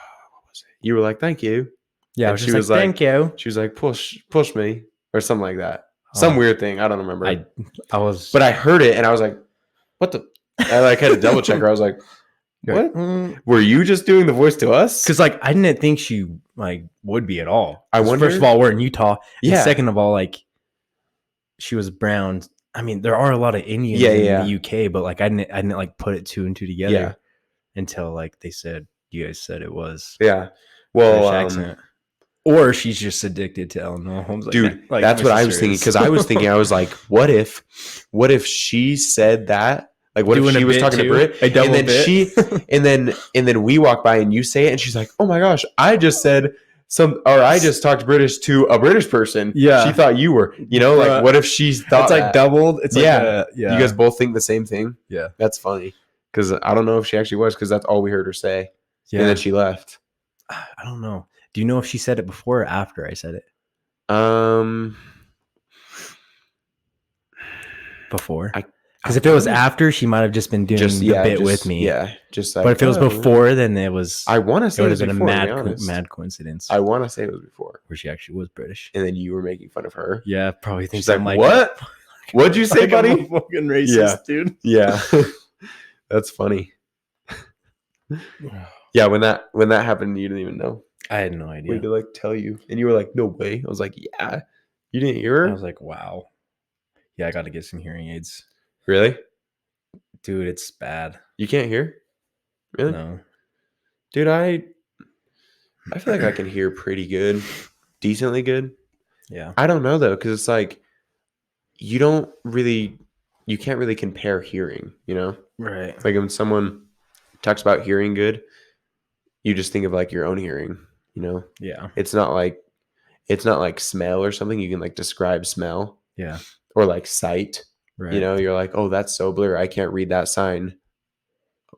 Speaker 1: was it? You were like, thank you.
Speaker 2: Yeah, and she was like, thank you.
Speaker 1: She was like, push me, or something like that. Some weird thing. I don't remember.
Speaker 2: I was,
Speaker 1: but I heard it and I was like, what the? I like had to double check her. I was like, what? Were you just doing the voice to us?
Speaker 2: Because like I didn't think she like would be at all.
Speaker 1: I wonder.
Speaker 2: First of all, we're in Utah.
Speaker 1: Yeah.
Speaker 2: And second of all, like she was brown. I mean, there are a lot of Indians in the UK, but like I didn't like put it 2 and 2 together until like you guys said it was
Speaker 1: well
Speaker 2: accent. Or she's just addicted to Eleanor Holmes. Like,
Speaker 1: dude,
Speaker 2: like
Speaker 1: that's what I was thinking. Because I was thinking, I was like, what if she said that? Like, what if she was talking to Brit, and then and then we walk by and you say it, and she's like, oh my gosh, I just said I just talked British to a British person. Yeah, she thought you were. You know, like, what if she thought
Speaker 2: it's like doubled? It's like
Speaker 1: you guys both think the same thing.
Speaker 2: Yeah,
Speaker 1: that's funny. Because I don't know if she actually was, because that's all we heard her say. Yeah, and then she left.
Speaker 2: I don't know. Do you know if she said it before or after I said it? Before. Because if it was after, she might have just been doing the bit with me.
Speaker 1: Yeah, just like.
Speaker 2: But if it was before, then it was.
Speaker 1: I want to say it would
Speaker 2: have been a mad coincidence.
Speaker 1: I want to say it was before,
Speaker 2: where she actually was British,
Speaker 1: and then you were making fun of her.
Speaker 2: Yeah, probably.
Speaker 1: She's like, "What? What'd you say, buddy?
Speaker 2: I'm a fucking racist, dude."
Speaker 1: Yeah, that's funny. Yeah, when that happened, you didn't even know.
Speaker 2: I had no idea.
Speaker 1: We had to like tell you, and you were like, "No way!" I was like, "Yeah." You didn't hear her?
Speaker 2: I was like, "Wow." Yeah, I got to get some hearing aids.
Speaker 1: Really?
Speaker 2: Dude, it's bad.
Speaker 1: You can't hear? Really?
Speaker 2: No.
Speaker 1: Dude, I feel like I can hear pretty good, decently good.
Speaker 2: Yeah.
Speaker 1: I don't know though, because it's like you can't really compare hearing, you know?
Speaker 2: Right.
Speaker 1: Like when someone talks about hearing good, you just think of like your own hearing, you know?
Speaker 2: Yeah.
Speaker 1: It's not like smell or something. You can like describe smell.
Speaker 2: Yeah.
Speaker 1: Or like sight.
Speaker 2: Right.
Speaker 1: You know, you're like, oh, that's so blurry. I can't read that sign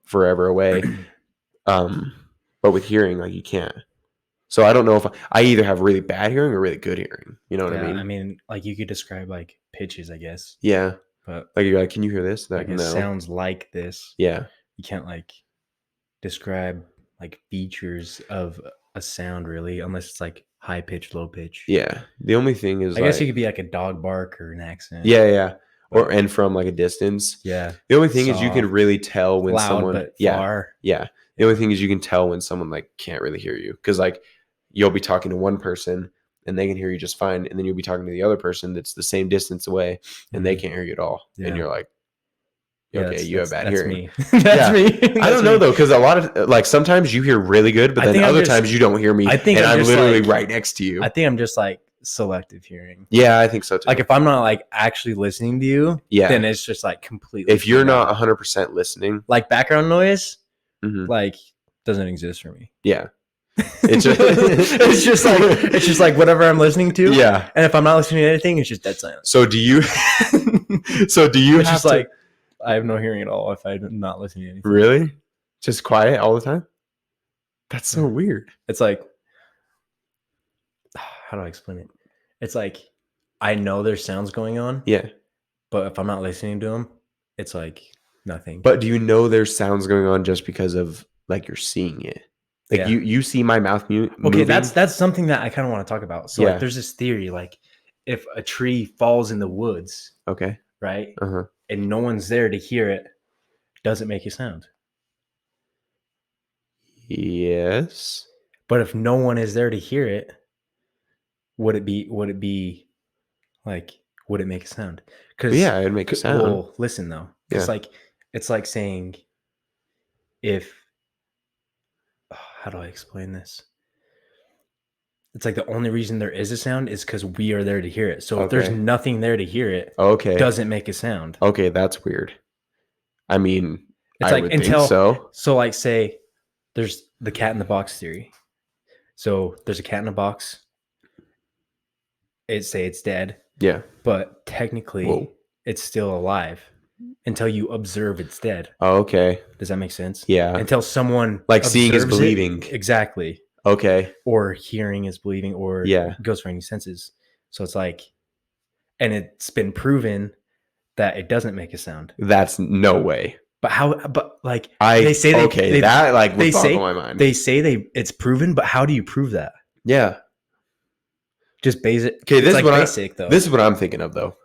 Speaker 1: forever away. But with hearing, like you can't. So I don't know if I either have really bad hearing or really good hearing. You know what I mean?
Speaker 2: I mean, like you could describe like pitches, I guess.
Speaker 1: Yeah.
Speaker 2: But
Speaker 1: like you're like, can you hear this?
Speaker 2: Like it sounds like this.
Speaker 1: Yeah.
Speaker 2: You can't like describe like features of a sound really, unless it's like high pitch, low pitch.
Speaker 1: Yeah. The only thing is
Speaker 2: I guess you could be like a dog bark or an accent.
Speaker 1: Yeah, yeah. And from like a distance.
Speaker 2: Yeah.
Speaker 1: The only thing is you can really tell when someone
Speaker 2: but
Speaker 1: far. Yeah. The only thing is you can tell when someone like can't really hear you. Because like you'll be talking to one person and they can hear you just fine. And then you'll be talking to the other person that's the same distance away and they can't hear you at all. Yeah. And you're like, okay, you have bad hearing.
Speaker 2: That's me.
Speaker 1: I don't know though, because a lot of like sometimes you hear really good, but then other times you don't hear me. And I'm literally right next to you.
Speaker 2: I think I'm just like selective hearing.
Speaker 1: Yeah, I think so too.
Speaker 2: Like if I'm not like actually listening to you, then it's just like completely.
Speaker 1: If you're not 100% listening,
Speaker 2: like background noise, like doesn't exist for me.
Speaker 1: Yeah. It's
Speaker 2: it's just like whatever I'm listening to.
Speaker 1: Yeah.
Speaker 2: And if I'm not listening to anything, it's just dead silence.
Speaker 1: So do you it's
Speaker 2: just like I have no hearing at all if I'm not listening to anything.
Speaker 1: Really? Just quiet all the time? That's so weird.
Speaker 2: It's like, how do I explain it? It's like I know there's sounds going on.
Speaker 1: Yeah.
Speaker 2: But if I'm not listening to them, it's like nothing.
Speaker 1: But do you know there's sounds going on just because of like you're seeing it? Like you see my mouth moving?
Speaker 2: Okay, that's something that I kind of want to talk about. So like there's this theory, like if a tree falls in the woods,
Speaker 1: okay,
Speaker 2: right? And no one's there to hear it, does it make a sound?
Speaker 1: Yes.
Speaker 2: But if no one is there to hear it, would it be like, would it make a sound?
Speaker 1: Because yeah, it'd make a sound.
Speaker 2: Well, listen though. It's like saying if how do I explain this? It's like the only reason there is a sound is because we are there to hear it. So if there's nothing there to hear it, doesn't make a sound.
Speaker 1: Okay, that's weird. I mean,
Speaker 2: it's
Speaker 1: I
Speaker 2: like
Speaker 1: would
Speaker 2: until
Speaker 1: think so.
Speaker 2: So like say there's the cat in the box theory. So there's a cat in a box. Say it's dead.
Speaker 1: Yeah.
Speaker 2: But technically it's still alive until you observe it's dead.
Speaker 1: Oh, okay.
Speaker 2: Does that make sense?
Speaker 1: Yeah.
Speaker 2: Until someone
Speaker 1: like seeing is believing.
Speaker 2: Exactly.
Speaker 1: Okay.
Speaker 2: Or hearing is believing, or it goes for any senses. So it's like, and it's been proven that it doesn't make a sound.
Speaker 1: That's no way.
Speaker 2: But how? But like
Speaker 1: they say that like would boggle my mind.
Speaker 2: They say it's proven, but how do you prove that?
Speaker 1: Yeah.
Speaker 2: Just basic.
Speaker 1: Okay, this
Speaker 2: is
Speaker 1: what
Speaker 2: basic though.
Speaker 1: This is what I'm thinking of though.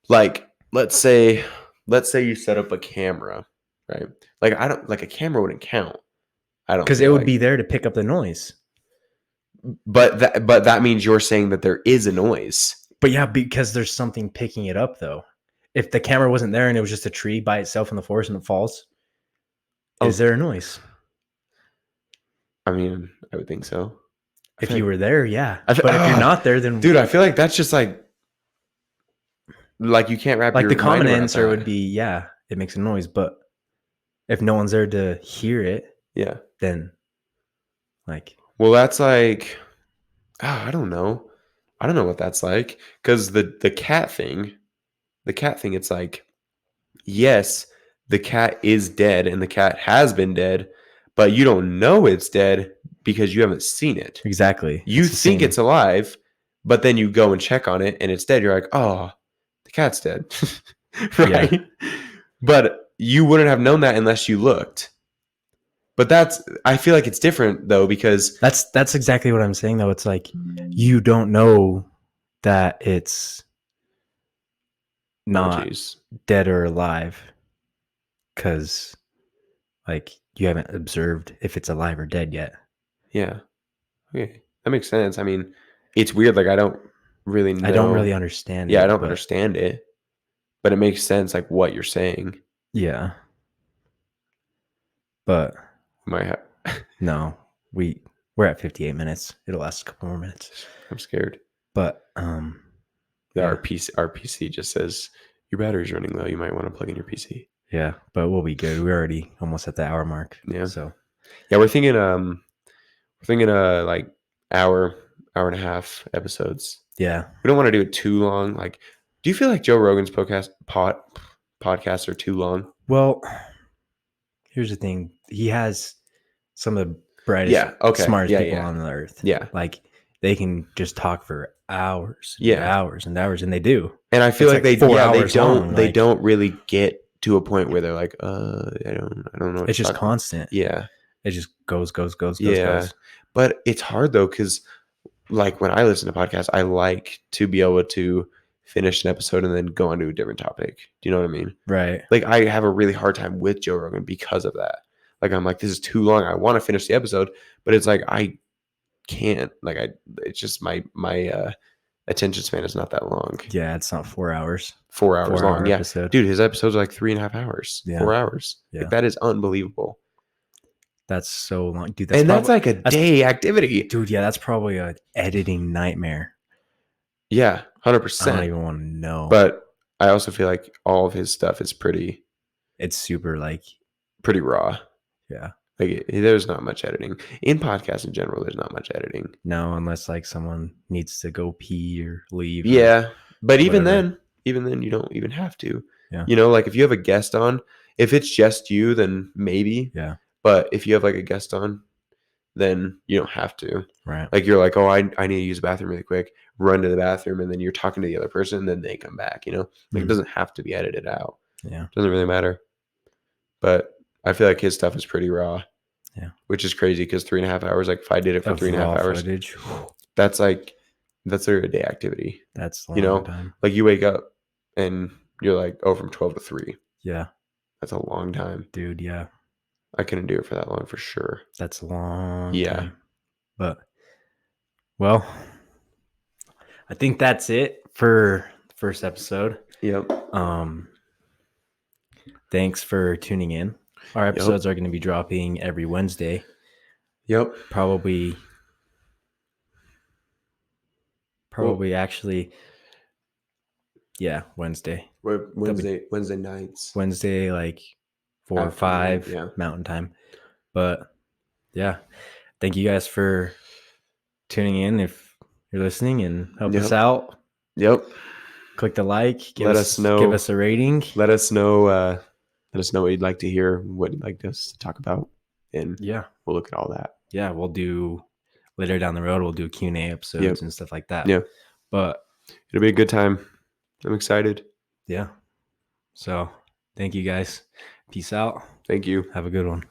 Speaker 1: Like let's say you set up a camera, right? Like I don't like a camera wouldn't count. I don't,
Speaker 2: because it would be there to pick up the noise.
Speaker 1: But that means you're saying that there is a noise.
Speaker 2: But yeah, because there's something picking it up though. If the camera wasn't there and it was just a tree by itself in the forest and it falls, is there a noise?
Speaker 1: I mean, I would think so.
Speaker 2: If you were there, yeah. But if you're not there, then
Speaker 1: dude, I feel like that's just like you can't wrap
Speaker 2: like
Speaker 1: your
Speaker 2: the common
Speaker 1: mind
Speaker 2: answer would be yeah, it makes a noise. But if no one's there to hear it,
Speaker 1: yeah,
Speaker 2: then like.
Speaker 1: Well, that's like, I don't know. I don't know what that's like. Because the cat thing, it's like, yes, the cat is dead and the cat has been dead, but you don't know it's dead because you haven't seen it.
Speaker 2: Exactly.
Speaker 1: You think it's alive, but then you go and check on it and it's dead. You're like, oh, the cat's dead. Right? Yeah. But you wouldn't have known that unless you looked. But I feel like it's different though, because
Speaker 2: that's exactly what I'm saying though. It's like you don't know that it's not dead or alive because like you haven't observed if it's alive or dead yet.
Speaker 1: Yeah. Okay. That makes sense. I mean, it's weird. Like I don't really know.
Speaker 2: I don't really understand
Speaker 1: it. Yeah, I don't understand it. But it makes sense like what you're saying.
Speaker 2: Yeah. But
Speaker 1: might have
Speaker 2: no, we're at 58 minutes. It'll last a couple more minutes.
Speaker 1: I'm scared. But our PC just says your battery's running low. You might want to plug in your PC.
Speaker 2: Yeah, but we'll be good. We're already almost at the hour mark.
Speaker 1: Yeah.
Speaker 2: So
Speaker 1: yeah, we're thinking like hour and a half episodes.
Speaker 2: Yeah.
Speaker 1: We don't want to do it too long. Like, do you feel like Joe Rogan's podcasts are too long?
Speaker 2: Well, here's the thing. He has some of the brightest, smartest people on the earth.
Speaker 1: Yeah.
Speaker 2: Like they can just talk for hours, hours and hours, and they do.
Speaker 1: And I feel like they
Speaker 2: don't
Speaker 1: don't really get to a point where they're like, I don't know.
Speaker 2: It's just constant.
Speaker 1: Yeah.
Speaker 2: It just goes.
Speaker 1: Yeah. But it's hard though, because like when I listen to podcasts, I like to be able to finish an episode and then go on to a different topic. Do you know what I mean?
Speaker 2: Right.
Speaker 1: Like I have a really hard time with Joe Rogan because of that. Like I'm like, this is too long. I want to finish the episode, but it's like I can't. Like it's just my attention span is not that long.
Speaker 2: Yeah, it's not 4 hours.
Speaker 1: 4 hours long. Yeah,
Speaker 2: episode.
Speaker 1: Dude, his episodes are like 3.5 hours. Yeah. 4 hours.
Speaker 2: Yeah.
Speaker 1: Like, that is unbelievable.
Speaker 2: That's so long, dude.
Speaker 1: That's like a day activity,
Speaker 2: dude. Yeah, that's probably an editing nightmare.
Speaker 1: Yeah, 100%.
Speaker 2: I don't even want to know.
Speaker 1: But I also feel like all of his stuff is pretty.
Speaker 2: It's super like
Speaker 1: pretty raw.
Speaker 2: Yeah.
Speaker 1: Like there's not much editing in podcasts in general. There's not much editing.
Speaker 2: No, unless like someone needs to go pee or leave.
Speaker 1: Yeah, but
Speaker 2: whatever.
Speaker 1: even then, you don't even have to.
Speaker 2: Yeah.
Speaker 1: You know, like if you have a guest on, if it's just you, then maybe.
Speaker 2: Yeah.
Speaker 1: But if you have like a guest on, then you don't have to.
Speaker 2: Right.
Speaker 1: Like you're like, oh, I need to use the bathroom really quick. Run to the bathroom, and then you're talking to the other person, and then they come back. You know, like it doesn't have to be edited out.
Speaker 2: Yeah.
Speaker 1: It doesn't really matter. But I feel like his stuff is pretty raw.
Speaker 2: Yeah.
Speaker 1: Which is crazy because 3.5 hours. Like if I did it for
Speaker 2: Of
Speaker 1: 3.5
Speaker 2: raw
Speaker 1: hours,
Speaker 2: footage.
Speaker 1: that's like a day activity.
Speaker 2: That's a long
Speaker 1: You know,
Speaker 2: time.
Speaker 1: like you wake up and you're like, oh, from 12 to 3.
Speaker 2: Yeah.
Speaker 1: That's a long time.
Speaker 2: Dude, yeah.
Speaker 1: I couldn't do it for that long for sure.
Speaker 2: That's a long
Speaker 1: Yeah.
Speaker 2: time. But, well, I think that's it for the first episode.
Speaker 1: Yep.
Speaker 2: Thanks for tuning in. Our episodes are going to be dropping every Wednesday.
Speaker 1: Yep.
Speaker 2: Probably actually, yeah, Wednesday.
Speaker 1: Wednesday nights.
Speaker 2: Wednesday, like 4 or 5 Mountain Time. But yeah, thank you guys for tuning in. If you're listening, and help us out.
Speaker 1: Yep.
Speaker 2: Click the like.
Speaker 1: Let us know.
Speaker 2: Give us a rating.
Speaker 1: Let us know. Let us know what you'd like to hear, what you'd like us to talk about, and
Speaker 2: yeah,
Speaker 1: we'll look at all that.
Speaker 2: Yeah, we'll do later down the road. We'll do Q&A episodes and stuff like that.
Speaker 1: Yeah,
Speaker 2: but
Speaker 1: it'll be a good time. I'm excited.
Speaker 2: Yeah. So thank you guys. Peace out.
Speaker 1: Thank you.
Speaker 2: Have a good one.